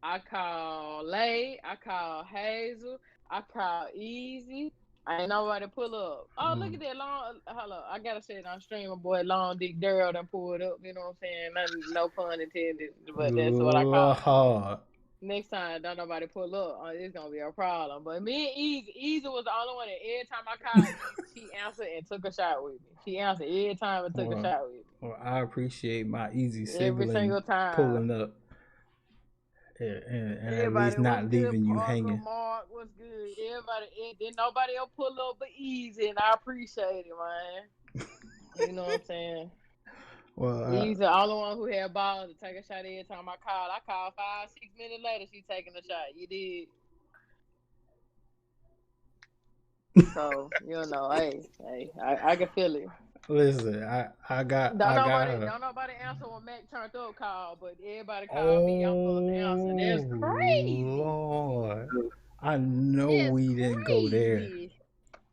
I call Lay. I call Hazel. I call Easy. I ain't nobody pull up. Oh, look at that long. Hold up. I gotta say it on stream. My boy Long Dick Daryl done pulled up. You know what I'm saying? No pun intended, but that's what I call him. Lord. Next time, don't nobody pull up. It's gonna be a problem. But me and Easy was the only one that every time I called Easy, she answered and took a shot with me. She answered every time and took a shot with me. Well, I appreciate my easy Every sibling single time. pulling up and at Everybody least not was good. leaving you Parker, hanging. Mark was good. Everybody, didn't nobody else pull up but Easy, and I appreciate it, man. You know what I'm saying? Well, He's the only one who had balls to take a shot every time I called. I called 5-6 minutes later, she taking a shot. You did. So, you know, hey, I can feel it. listen, I got her. Don't nobody answer when MacTurntUp call, but everybody call me. I'm supposed to answer. That's crazy. Lord. I know That's we didn't go there. crazy.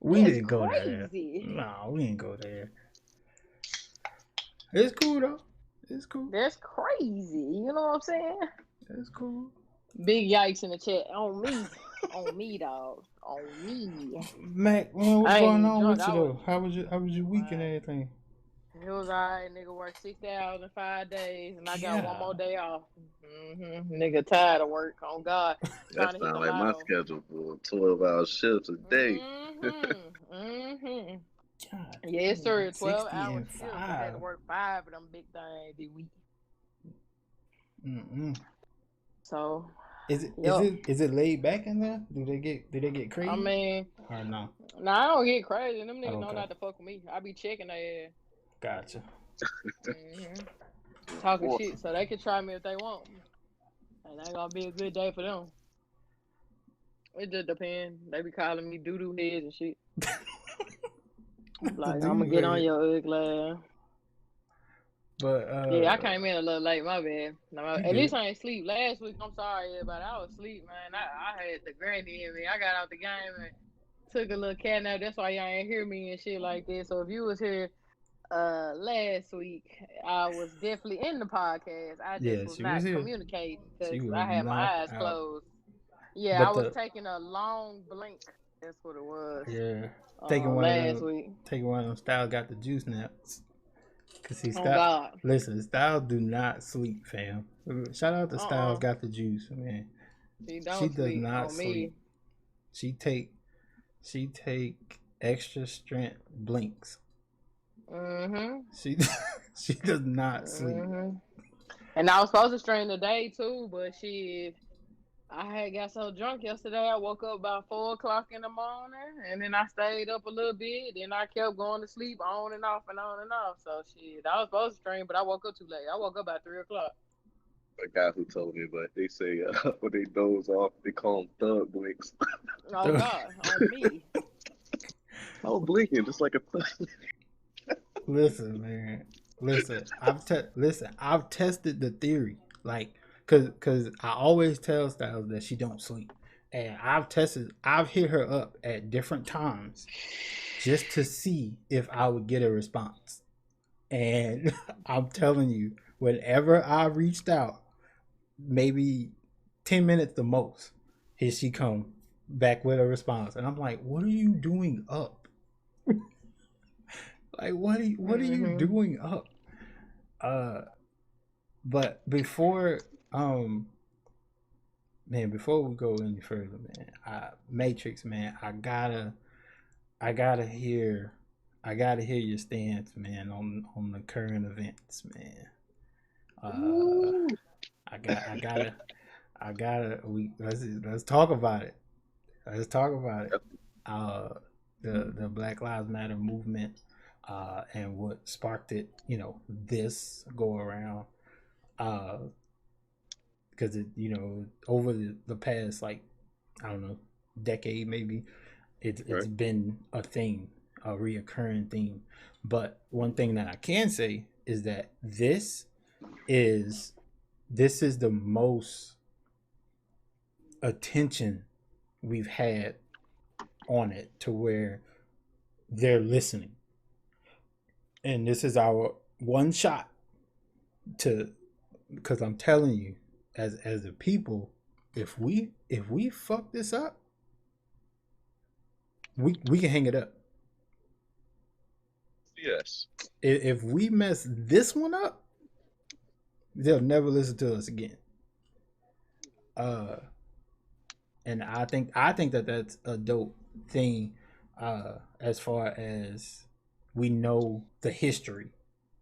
We That's didn't go there. crazy. No, we didn't go there. It's cool though. It's cool. That's crazy. You know what I'm saying? It's cool. Big yikes in the chat. On me. On me, dog. On me. Mac, man, what's I ain't going even on drunk. with you though? How was your week and everything? It was alright. Nigga worked 60 hours in 5 days, and I got one more day off. Nigga tired of work. On God. That sounds like my schedule for 12-hour shifts a day. God, Yes, sir. 12 60 hours and shift. I had to 5. work 5 of them big things this week. So Is it laid back in there? Do they get crazy? I mean, or no? Nah, I don't get crazy. Them niggas know Okay. not to fuck with me. I be checking their ass. Gotcha. Talking shit, so they can try me if they want. And that gonna be a good day for them. It just depends. They be calling me doo-doo heads and shit. Like, I'm gonna get on your ugly ass. But yeah, I came in a little late. My bad. No, at good. least I ain't sleep last week. I'm sorry, everybody. I was asleep, man. I had the granny in me. I got out the game and took a little cat nap. That's why y'all ain't hear me and shit like that. So if you was here last week, I was definitely in the podcast. I just was not communicating because I had my eyes closed. Yeah, but I was taking a long blink. That's what it was. Yeah, last week. Taking one of them. Styles got the juice naps. Cause he listen, Styles do not sleep, fam. Shout out to Styles got the juice, man. She does not sleep. She take extra strength blinks. She does not sleep. And I was supposed to stream today too, but I had got so drunk yesterday. I woke up about 4:00 in the morning, and then I stayed up a little bit. Then I kept going to sleep on and off and on and off. So I was supposed to stream, but I woke up too late. I woke up about 3:00. A guy who told me, but they say when they doze off, they call them thug blinks. Oh God, on me. Oh, blinking just like a thug. Listen, man. I've tested the theory, like. Cause I always tell Styles that she don't sleep, and I've hit her up at different times just to see if I would get a response. And I'm telling you, whenever I reached out, maybe 10 minutes the most, here she come back with a response, and I'm like, "What are you doing up? Like, what are you doing up?" But before we go any further, man, Matrix, man, I gotta hear your stance, man, on the current events, man. Let's talk about it. Let's talk about it. The Black Lives Matter movement, and what sparked it, this go around. Because it, over the past, like, I don't know, decade maybe, It's been a thing, a reoccurring theme. But one thing that I can say is that is the most attention we've had on it, to where they're listening. And this is our one shot to, because I'm telling you, as a people, if we fuck this up, we can hang it up. Yes. If we mess this one up, they'll never listen to us again. And I think that that's a dope thing, as far as we know the history,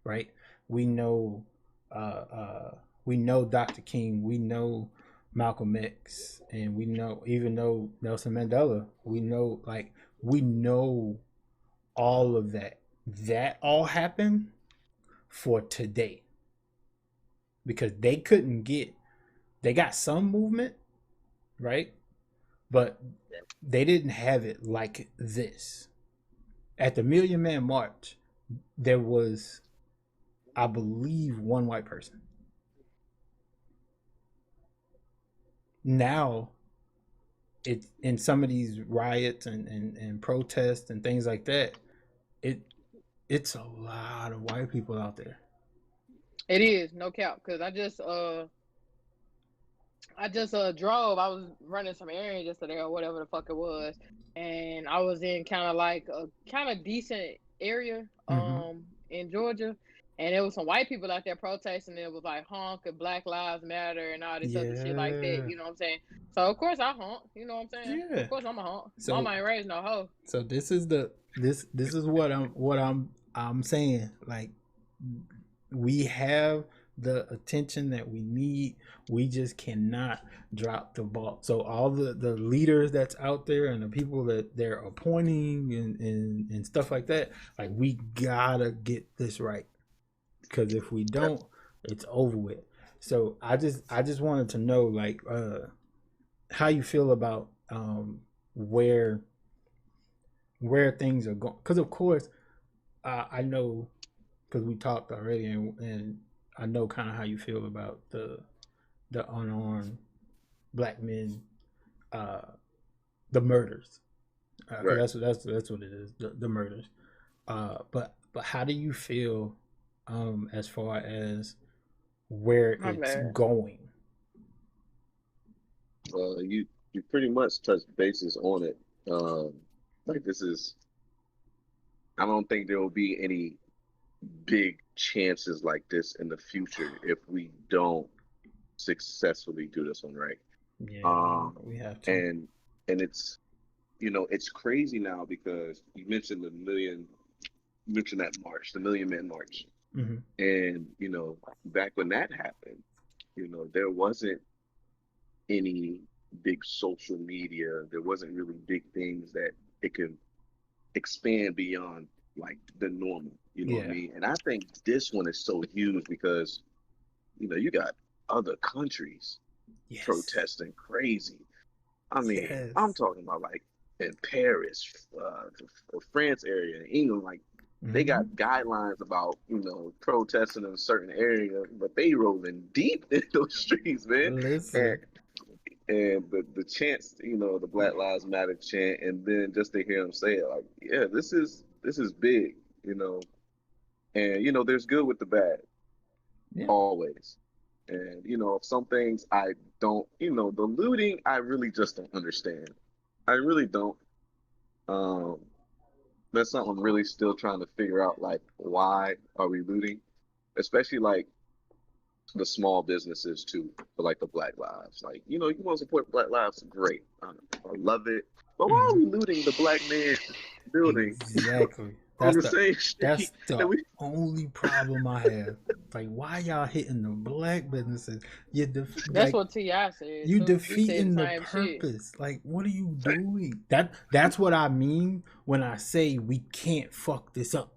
right? We know Dr. King, we know Malcolm X, and we know, even though Nelson Mandela, we know all of that. That all happened for today, because they got some movement, right? But they didn't have it like this. At the Million Man March, there was, I believe, one white person. Now, it, in some of these riots and protests and things like that, it's a lot of white people out there. It is, no cap, because I just drove. I was running some errands yesterday or whatever the fuck it was, and I was in kind of like a kind of decent area in Georgia, and there was some white people out there protesting. It was like honk and Black Lives Matter and all this other shit like that. You know what I'm saying? So of course I honk. You know what I'm saying? Yeah. Of course I'm a honk. So, Mama ain't raised no hoe. So this is what I'm saying. Like, we have the attention that we need. We just cannot drop the ball. So all the leaders that's out there and the people that they're appointing and stuff like that, like, we gotta get this right, because if we don't, it's over with. So I just wanted to know, like, how you feel about where things are going, because of course I know, because we talked already, and I know kind of how you feel about the unarmed black men, the murders. Right. That's what it is, the murders. But how do you feel as far as where it's going? You pretty much touched bases on it. Like, this is, I don't think there will be any big chances like this in the future if we don't successfully do this one right. Yeah, we have to. And it's, it's crazy now, because you mentioned the Million Man March. Mm-hmm. And, back when that happened, there wasn't any big social media. There wasn't really big things that it could expand beyond, like, the normal, what I mean? And I think this one is so huge because, you got other countries protesting crazy. I mean, I'm talking about, like, in Paris, France area, in England, like, they got guidelines about, protesting in a certain area, but they rolling deep in those streets, man. Listen. And the chants, the Black Lives Matter chant, and then just to hear them say it, like, yeah, this is big, and there's good with the bad, always. And some things I don't, the looting, I really just don't understand. I really don't. That's something I'm really still trying to figure out, like, why are we looting, especially like the small businesses too, for like the Black Lives. Like, you want to support Black Lives, great. I love it. But why are we looting the black man building? Exactly. That's the only problem I have. Like, why y'all hitting the black businesses? That's what T.I. said. You defeating the purpose. Shit. Like, what are you doing? That's what I mean when I say we can't fuck this up.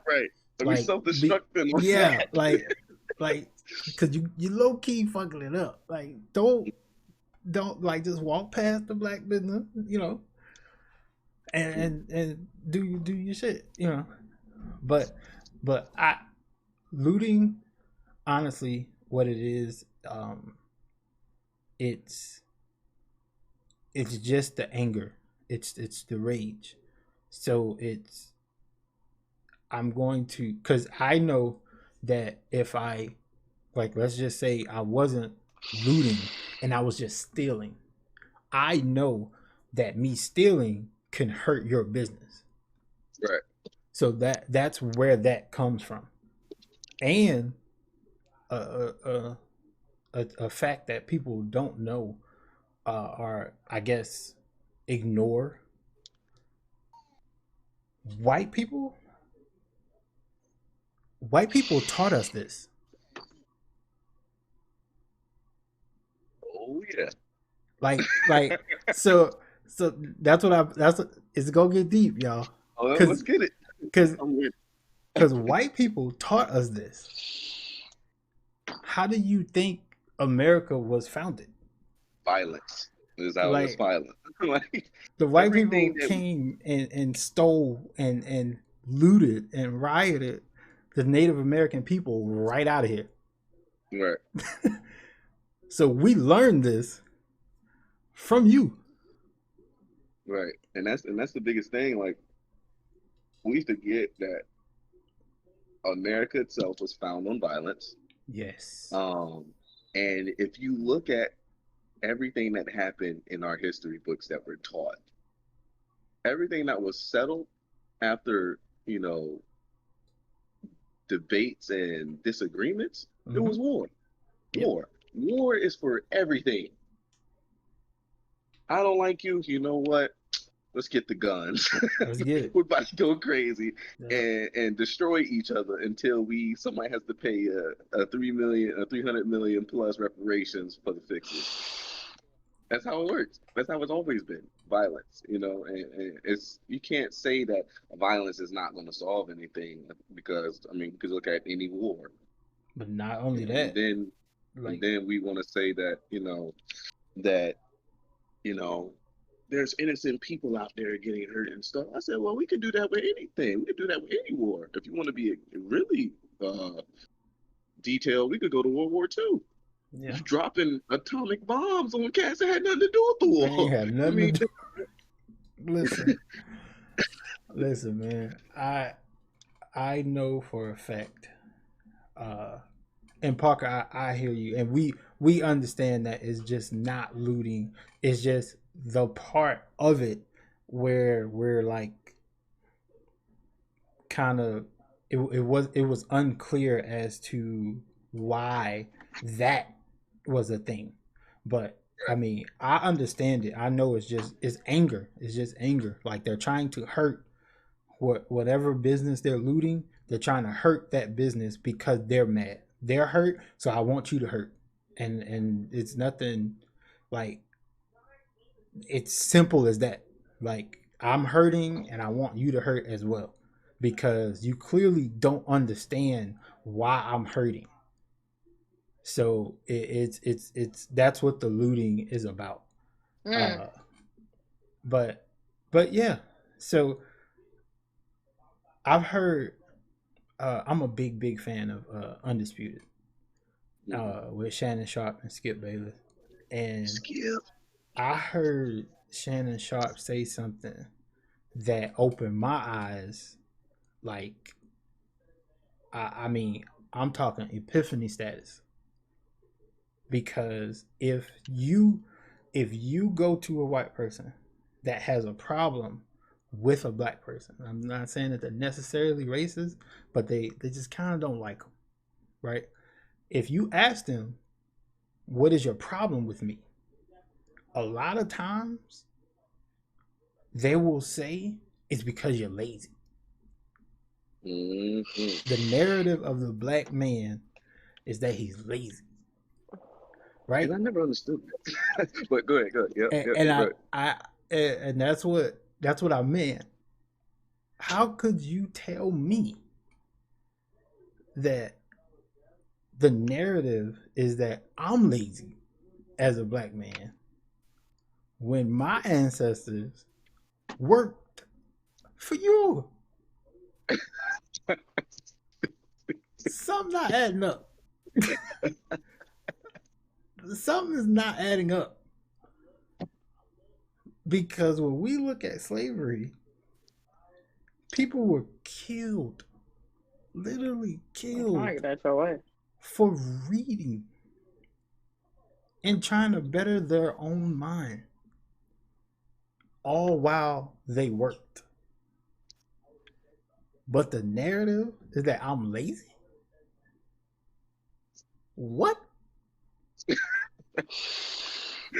Right. Like, we self-destructing. Yeah, like, because you low key fucking it up. Like, don't like just walk past the black business, and do your shit, you know. But I looting, honestly, what it is, it's just the anger. It's the rage. So it's I'm going to, because I know that if I, like, let's just say I wasn't looting and I was just stealing, I know that me stealing can hurt your business. Right. So that's where that comes from. And a fact that people don't know, or I guess ignore, white people taught us this. Oh yeah. Like so that's what I that's it's gonna get deep, y'all. Oh, let's Cause get it. cause I'm with because white people taught us this. How do you think America was founded? violence. Is how it was Like, violent. Like the white people everything that came and stole and looted and rioted the Native American people right out of here. right. So we learned this from you. Right. And that's the biggest thing. Like we forget that America itself was found on violence. Yes. Um, and if you look at everything that happened in our history books that were taught, everything that was settled after, you know, debates and disagreements, it was war. Yep. War is for everything. I don't like you. You know what? Let's get the guns. Let's get it. We're about to go crazy Yeah. and destroy each other until somebody has to pay a 300 million plus reparations for the fixes. That's how it works. That's how it's always been. Violence, you know, and it's you can't say that violence is not going to solve anything because I mean, because look at any war, But not you only know, that, and like, then we want to say that that you know there's innocent people out there getting hurt and stuff. I said, well, we could do that with anything. We could do that with any war. If you want to be really detailed, we could go to World War II. yeah, Dropping atomic bombs on cats that had nothing to do with the they ain't war. had I nothing to mean, do. Listen, man. I know for a fact, uh, and Parker, I hear you, and we understand that it's just not looting. It's just the part of it where we're like kind of it was unclear as to why that was a thing. But I mean, I understand it. I know it's anger. It's just anger. Like they're trying to hurt whatever business they're looting. They're trying to hurt that business because they're mad. They're hurt, so I want you to hurt. And it's nothing, like, it's simple as that. Like, I'm hurting and I want you to hurt as well because you clearly don't understand why I'm hurting. So it's that's what the looting is about. Mm. But yeah. So I've heard. I'm a big fan of Undisputed with Shannon Sharp and Skip Bayless, and Skip. I heard Shannon Sharp say something that opened my eyes. Like, I mean, I'm talking epiphany status. Because if you go to a white person that has a problem with a black person, I'm not saying that they're necessarily racist, but they just kind of don't like them, right? If you ask them, what is your problem with me? A lot of times they will say it's because you're lazy. Mm-hmm. The narrative of the black man is that he's lazy, right? And I never understood that. But go ahead. Yep, And go ahead. I and that's what I meant. How could you tell me that the narrative is that I'm lazy as a black man when my ancestors worked For you. Something not adding up. Something is not adding up. Because when we look at slavery, people were killed. Literally killed That's your way. for reading and trying to better their own mind. All while they worked. But the narrative is that I'm lazy? What?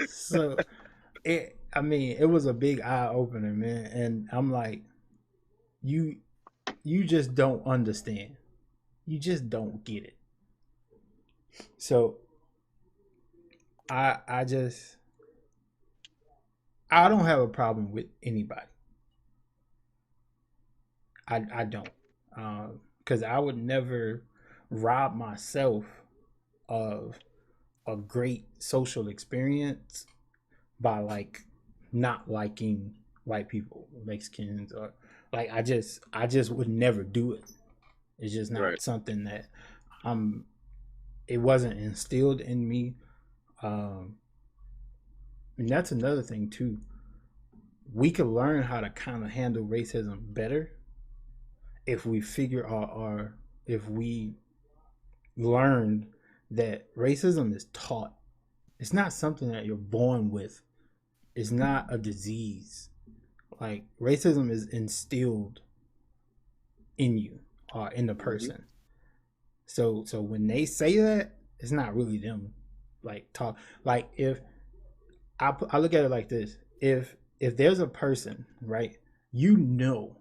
So it was a big eye opener, man. And I'm like, you just don't understand. You just don't get it. So I don't have a problem with anybody. I don't. Because I would never rob myself of a great social experience by like not liking white people, Mexicans, or like I just would never do it. It's just not something that it wasn't instilled in me. And that's another thing too. We could learn how to kind of handle racism better if we if we learn that racism is taught. It's not something that you're born with. It's not a disease. Like racism is instilled in you or in the person. So when they say that, it's not really them. Like talk. Like if I look at it like this: if there's a person, right, you know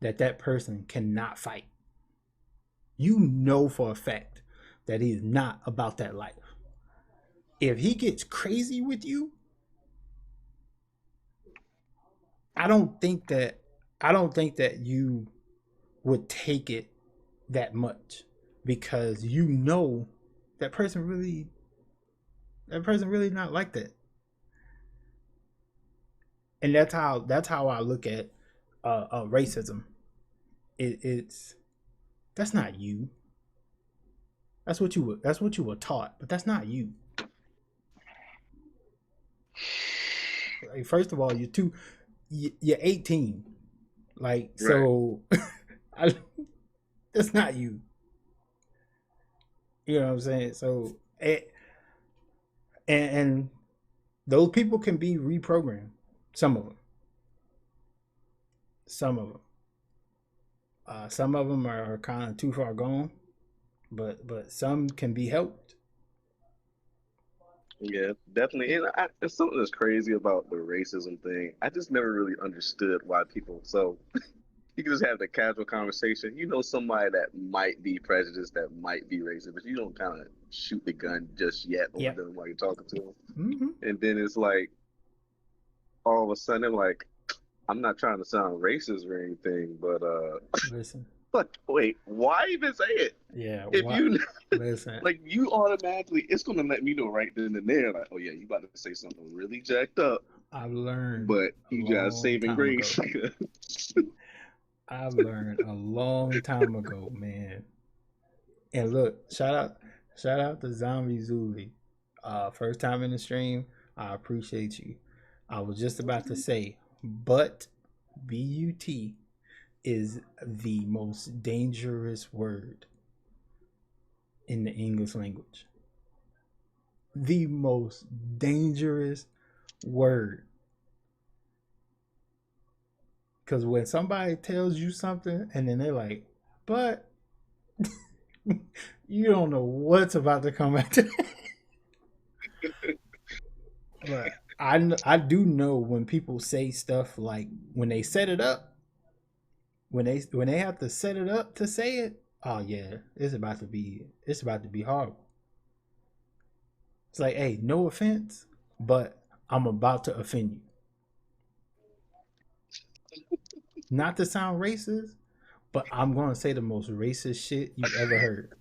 that person cannot fight. You know for a fact that he is not about that life. If he gets crazy with you, I don't think that you would take it that much, because you know that person really not like that. And that's how I look at racism. It's that's not you. That's what you were taught, but that's not you. Like, first of all, you're 18. Like, so that's not you. You know what I'm saying? So and those people can be reprogrammed. Some of them. Some of them are kind of too far gone, but some can be helped. Yeah, definitely. And it's something that's crazy about the racism thing. I just never really understood why people. So you can just have the casual conversation. You know, somebody that might be prejudiced, that might be racist, but you don't kind of shoot the gun just yet on them while you're talking to them. Mm-hmm. And then it's like, all of a sudden, like, I'm not trying to sound racist or anything, but listen. But wait, why even say it? Yeah. If you listen, like, you automatically, it's gonna let me know right then and there, like, oh yeah, you about to say something really jacked up. I've learned, but you got saving grace. I've learned a long time ago, man. And look, shout out to Zombie Zuli. First time in the stream, I appreciate you. I was just about to say, but B-U-T is the most dangerous word in the English language. The most dangerous word. Because when somebody tells you something and then they're like, but you don't know what's about to come after that. But I do know when people say stuff like, when they set it up, when they have to set it up to say it, oh yeah, it's about to be horrible. It's like, hey, no offense, but I'm about to offend you. Not to sound racist, but I'm going to say the most racist shit you ever heard.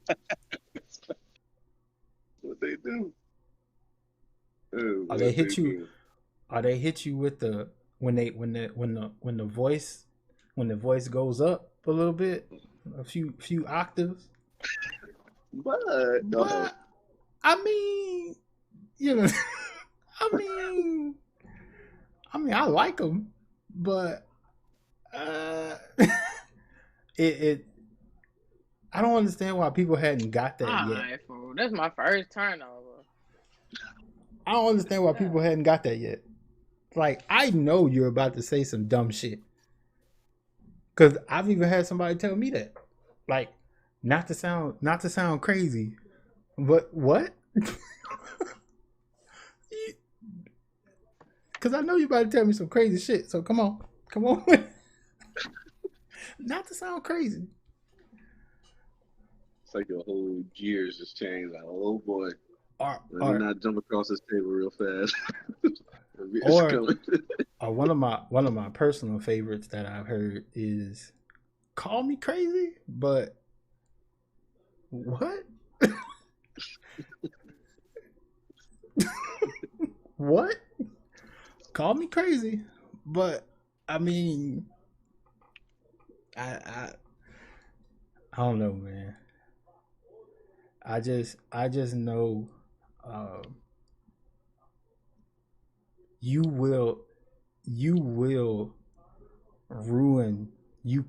What they do? Or they hit you with the when the voice when the voice goes up a little bit, a few octaves. But But I mean, you know, I mean, I like them, but it I don't understand why people hadn't got that yet. Alright, fool. That's my first turnover. I don't understand why people hadn't got that yet. Like, I know you're about to say some dumb shit. Cause I've even had somebody tell me that. Like, not to sound crazy, but what? Cause I know you're about to tell me some crazy shit. So come on. Not to sound crazy. it's like your whole gears just changed. Like, oh boy, let me Or not jump across this table real fast. or one of my personal favorites that I've heard is "Call Me Crazy," but what? What? Call me crazy, but I mean, I don't know, man. I just know you will you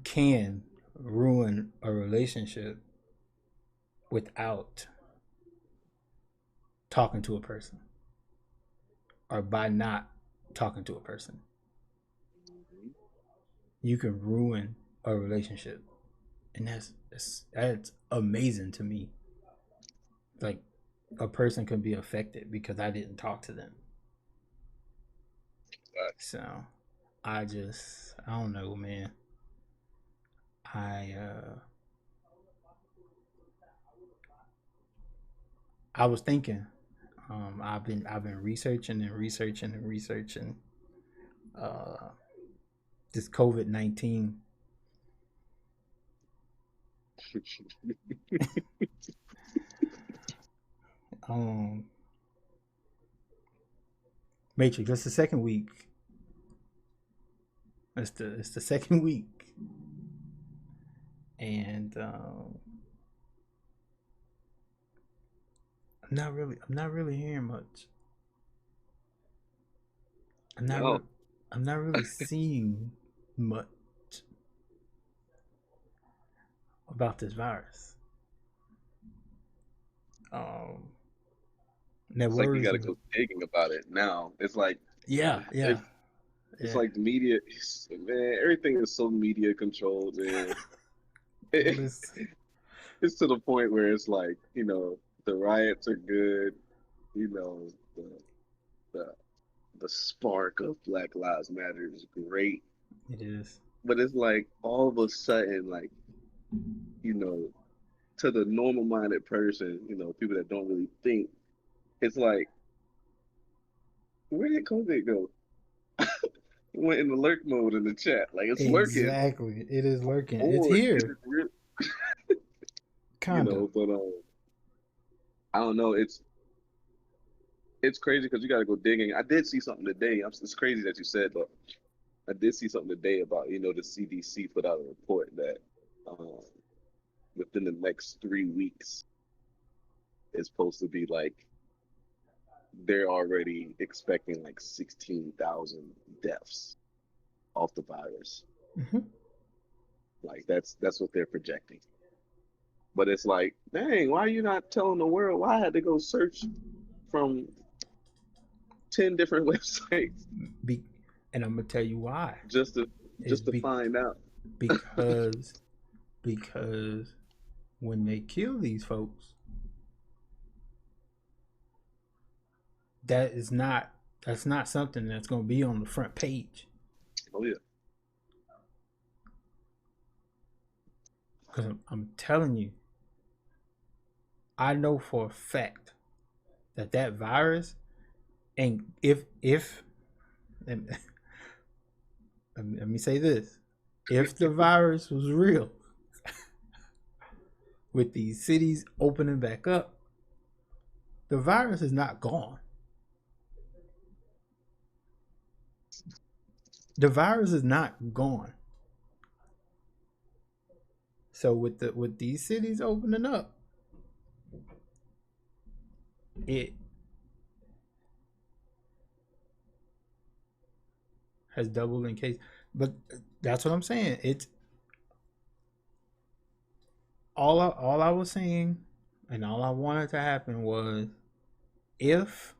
can ruin a relationship without talking to a person or by not talking to a person. You can ruin a relationship, and that's amazing to me. Like, a person can be affected because I didn't talk to them. So I don't know, man. I was thinking, I've been researching uh this COVID-19. Matrix. That's the second week. It's the second week, and I'm not really hearing much. I'm not really seeing much about this virus. It's like you got to go digging about it now. It's like yeah. It's like the media. Man, everything is so media controlled, man. It's to the point where it's like, the riots are good, you know, the the the spark of Black Lives Matter is great. It is. But it's like all of a sudden, like, you know, to the normal minded person, people that don't really think, it's like, where did COVID go? It went in alert mode in the chat. Like, it's lurking. Exactly. It is lurking. It's Or here. Kind of. But I don't know. It's crazy because you got to go digging. I did see something today. It's crazy that you said, but I did see something today about, the CDC put out a report that within the next 3 weeks, it's supposed to be like, they're already expecting like 16,000 deaths off the virus. Mm-hmm. Like, that's what they're projecting. But it's like, dang, why are you not telling the world? Why I had to go search from 10 different websites? And I'm gonna tell you why. Just to find out. Because when they kill these folks, that's not something that's gonna be on the front page. Oh yeah. Because I'm telling you, I know for a fact that virus, and if let me say this, if the virus was real, with these cities opening back up, the virus is not gone. The virus is not gone. So with these cities opening up, it has doubled in case. But that's what I'm saying. It's all I was saying, and all I wanted to happen was if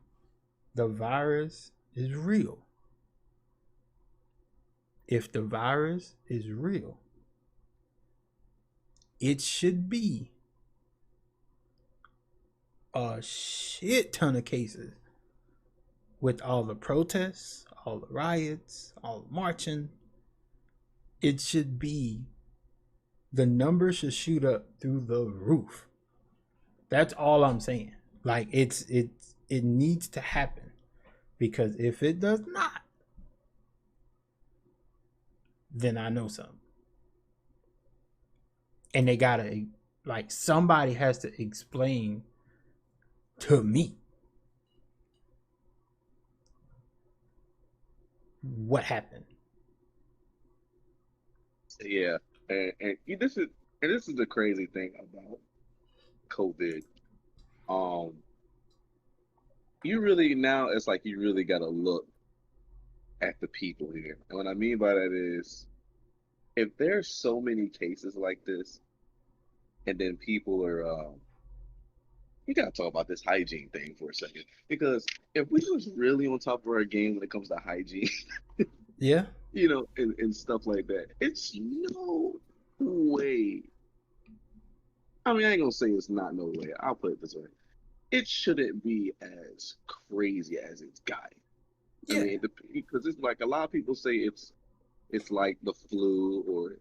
the virus is real, if the virus is real, it should be a shit ton of cases with all the protests, all the riots, all the marching. It should be, the numbers should shoot up through the roof. That's all I'm saying. Like it needs to happen, because if it does not, then I know something. And they gotta, like, somebody has to explain to me what happened. Yeah, and this is the crazy thing about COVID. Um, you really now it's like you really got to look at the people here, and what I mean by that is if there's so many cases like this, and then people are, you got to talk about this hygiene thing for a second, because if we was really on top of our game when it comes to hygiene, Yeah. and stuff like that, it's no way. I mean, I ain't gonna say it's not no way. I'll put it this way: it shouldn't be as crazy as it's gotten. I Yeah. mean, because it's like a lot of people say it's like the flu, or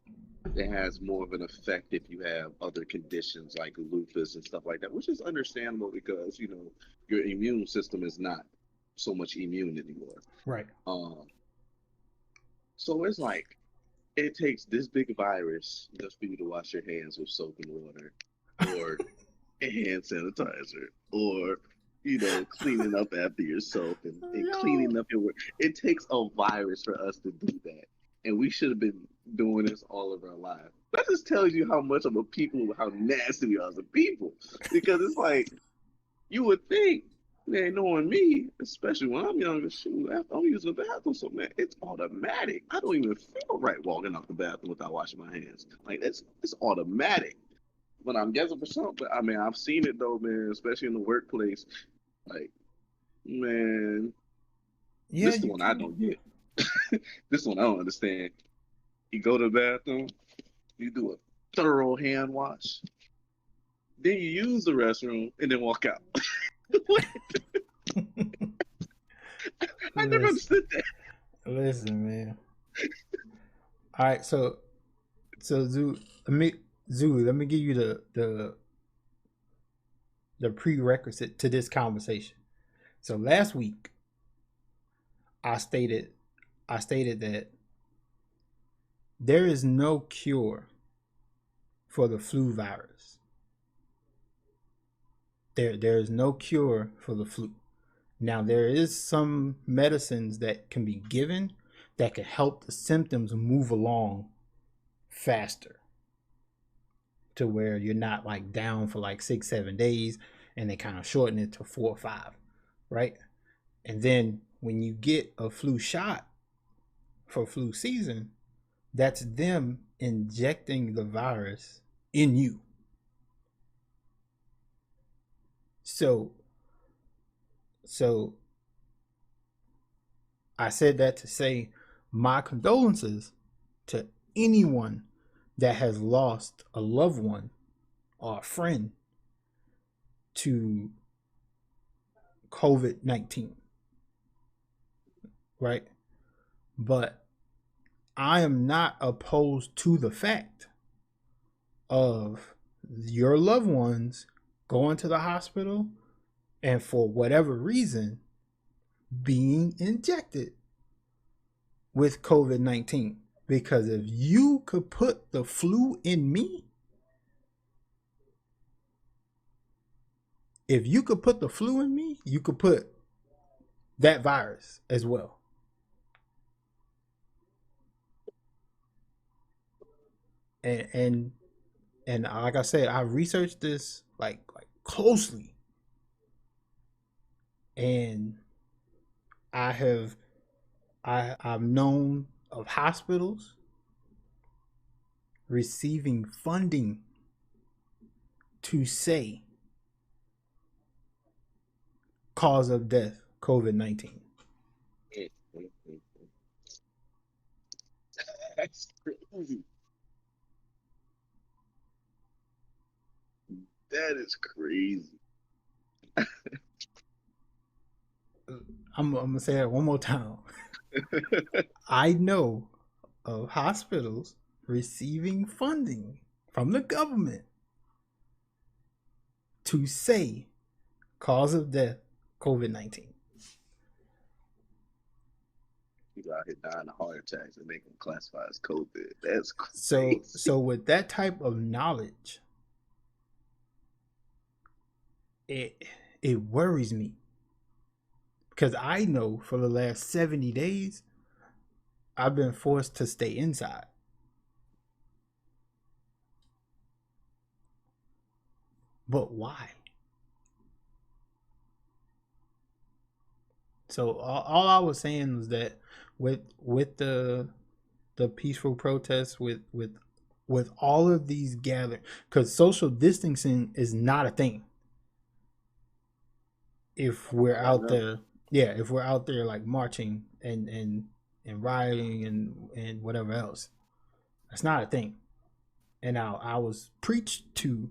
it has more of an effect if you have other conditions like lupus and stuff like that, which is understandable because your immune system is not so much immune anymore. Right. So it's like it takes this big virus just for you to wash your hands with soap and water, or hand sanitizer, or cleaning up after yourself and cleaning up your work. It takes a virus for us to do that, and we should have been doing this all of our lives. That just tells you how much of a people, how nasty we are as a people, because it's like you would think, man, knowing me, especially when I'm younger, shoot, after I'm using the bathroom, so man, it's automatic. I don't even feel right walking out the bathroom without washing my hands. Like it's automatic. But I'm guessing for some, but I mean, I've seen it though, man, especially in the workplace. Like, man, Yeah. this is the one I don't get. This one I don't understand. You go to the bathroom, you do a thorough hand wash, then you use the restroom and then walk out. I never understood that. Listen, man. All right, so Zoo, let me give you the prerequisite to this conversation. So last week, I stated that there is no cure for the flu virus. There is no cure for the flu. Now, there is some medicines that can be given that can help the symptoms move along faster, to where you're not like down for like 6-7 days, and they kind of shorten it to 4 or 5, right? And then when you get a flu shot for flu season, that's them injecting the virus in you. So I said that to say my condolences to anyone that has lost a loved one or a friend to COVID-19, right? But I am not opposed to the fact of your loved ones going to the hospital and for whatever reason being injected with COVID-19. Because if you could put the flu in me, you could put that virus as well. And and like I said, I researched this like closely, and I have I've known of hospitals receiving funding to say cause of death COVID-19. That's crazy. That is crazy. I'm gonna say that one more time. I know of hospitals receiving funding from the government to say cause of death COVID-19. People out here dying of heart attacks and they can classify as COVID. That's So crazy. so with that type of knowledge, it worries me, because I know for the last 70 days I've been forced to stay inside. But why? So all I was saying was that with the peaceful protests, with all of these gather, because social distancing is not a thing if we're I out know. there. Yeah, if we're out there like marching and rioting and whatever else, that's not a thing. And I was preached to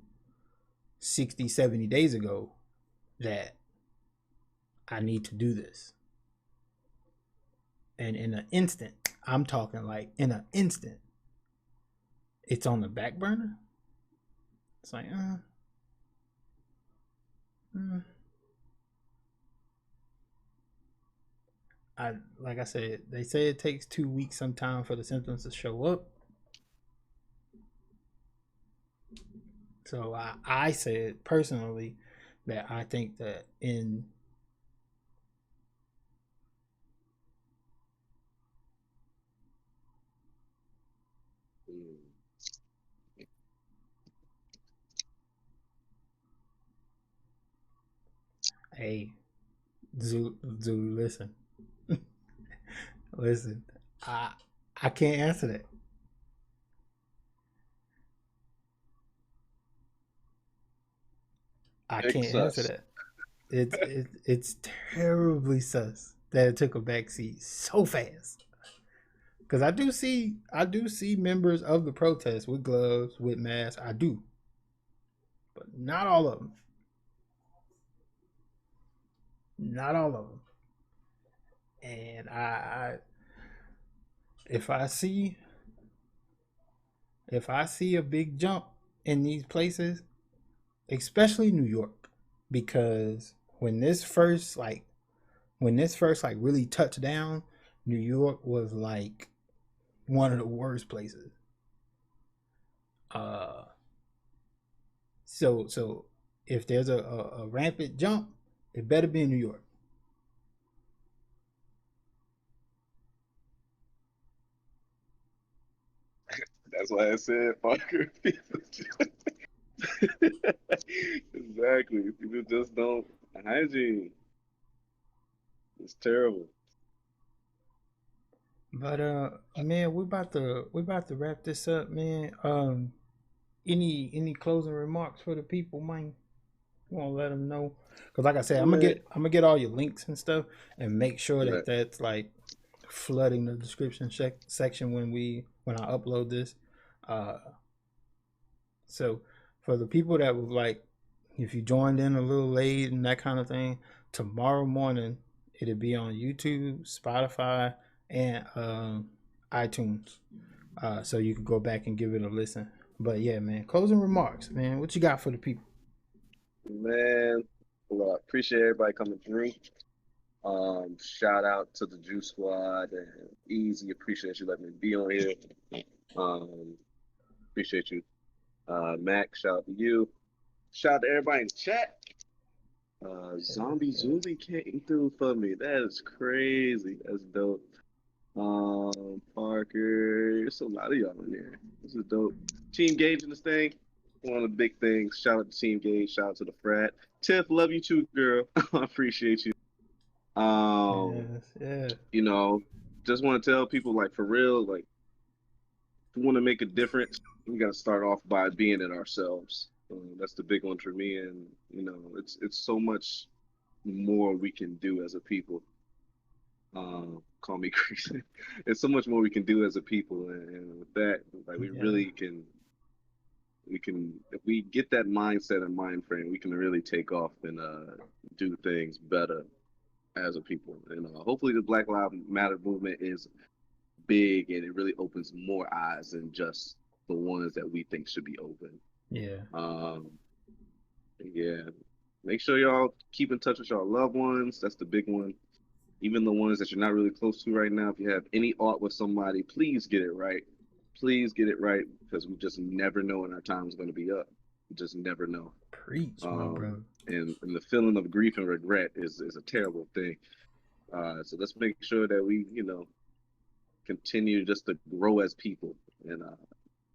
60, 70 days ago that I need to do this. And in an instant, I'm talking like in an instant, it's on the back burner. It's like, like I said, they say it takes 2 weeks sometime for the symptoms to show up. So I said personally that I think that in hey, Zoo, listen. Listen. I can't answer that. I can't answer Excess. that. It's terribly sus that it took a backseat so fast. Because I do see members of the protest with gloves, with masks. I do, but not all of them. Not all of them. And if I see a big jump in these places, especially New York, because when this first like really touched down, New York was like one of the worst places. Uh, so if there's a rampant jump, it better be in New York. That's why I said fucker. Exactly. People just don't hygiene. It's terrible. But man, we about to wrap this up, man. Any closing remarks for the people, man? You want to let them know? Because like I said, Man, I'm gonna get all your links and stuff, and make sure yeah. that that's like flooding the description section when I upload this. Uh, so for the people that was like, if you joined in a little late and that kind of thing, tomorrow morning it'll be on YouTube, Spotify, and iTunes. So you can go back and give it a listen. But yeah, man, closing remarks, man. What you got for the people? Man, well, I appreciate everybody coming through. Shout out to the Juice Squad and Easy. Appreciate you letting me be on here. Um, appreciate you. Mac, shout out to you. Shout out to everybody in the chat. Zombie Zuli came through for me. That is crazy. That's dope. Parker, there's a lot of y'all in there. This is dope. Team Gage in this thing. one of the big things. Shout out to Team Gage. Shout out to the frat. Tiff, love you too, girl. I appreciate you. Um, Yes, yeah, you know, just want to tell people like for real, like if we want to make a difference, we got to start off by being it ourselves. That's the big one for me, and it's so much more we can do as a people. Call me crazy. There's so much more we can do as a people, and with that, like we yeah, really can if we get that mindset and mind frame, we can really take off and do things better as a people. And hopefully, the Black Lives Matter movement is big and it really opens more eyes than just the ones that we think should be open. yeah. Um, yeah, make sure y'all keep in touch with y'all loved ones. That's the big one. Even the ones that you're not really close to right now. If you have any art with somebody, please get it right. Please get it right because we just never know when our time is going to be up. We just never know. Preach, my brother. And the feeling of grief and regret is a terrible thing. So let's make sure that we, continue just to grow as people. And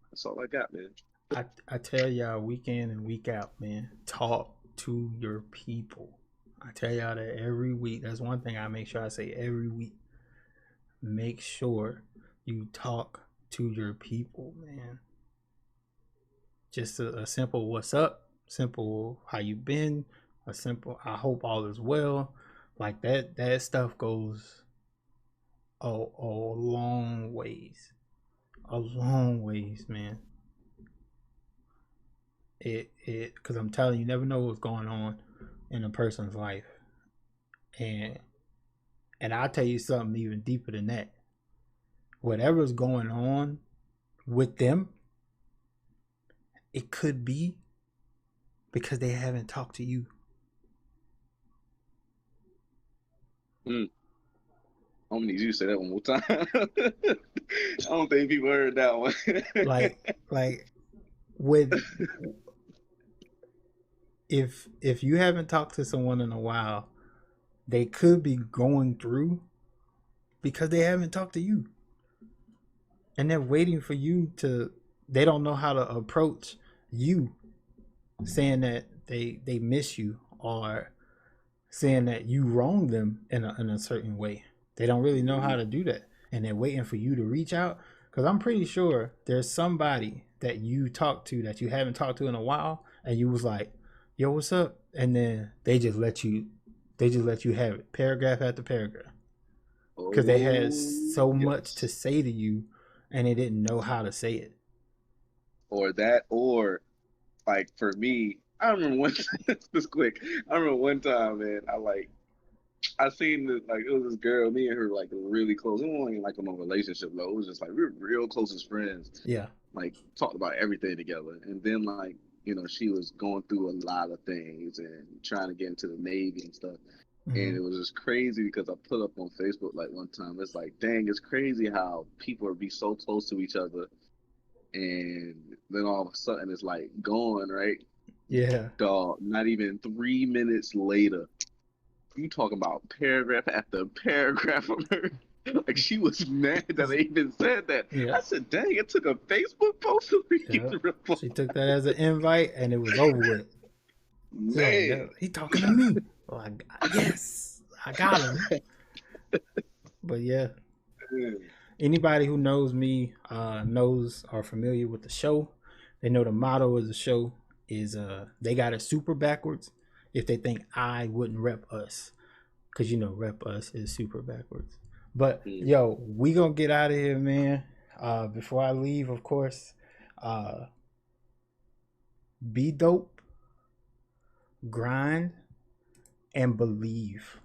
that's all I got, man. I tell y'all week in and week out, man, talk to your people. I tell y'all that every week. That's one thing I make sure I say every week. Make sure you talk to your people, man. Just a simple what's up, simple how you been, a simple I hope all is well. Like that stuff goes a long ways. A long ways, man. It because I'm telling you, you never know what's going on in a person's life. And I'll tell you something even deeper than that. Whatever's going on with them, it could be because they haven't talked to you. I'm gonna need you to say that one more time. I don't think people heard that one. like with if you haven't talked to someone in a while, they could be going through because they haven't talked to you. And they're waiting for you to they don't know how to approach you saying that they miss you or saying that you wronged them in a certain way. They don't really know how to do that. And they're waiting for you to reach out. Because I'm pretty sure there's somebody that you talked to that you haven't talked to in a while and you was like, yo, what's up? And then they just let you have it, paragraph after paragraph. Because they had so much to say to you and they didn't know how to say it. Or that, or like for me, I remember one this quick. I remember one time, man, I seen this, like it was this girl, me and her like really close. It wasn't like on a relationship though. It was just like we were real close as friends. Yeah. Like talked about everything together. And then like, she was going through a lot of things and trying to get into the Navy and stuff. Mm-hmm. And it was just crazy because I put up on Facebook like one time, it's like, dang, it's crazy how people be so close to each other and then all of a sudden it's like gone, right? Yeah. Dog, not even 3 minutes later, you talking about paragraph after paragraph of her. Like she was mad that they even said that. Yeah. I said, dang, it took a Facebook post to read the reply. She took that as an invite and it was over with. Man. Like, he talking to me. Like, yes, I got him. But yeah. Anybody who knows me knows or familiar with the show. They know the motto of the show is they got it super backwards if they think I wouldn't rep us. Because rep us is super backwards. But yo, we gonna get out of here, man. Before I leave, of course, be dope, grind, and believe.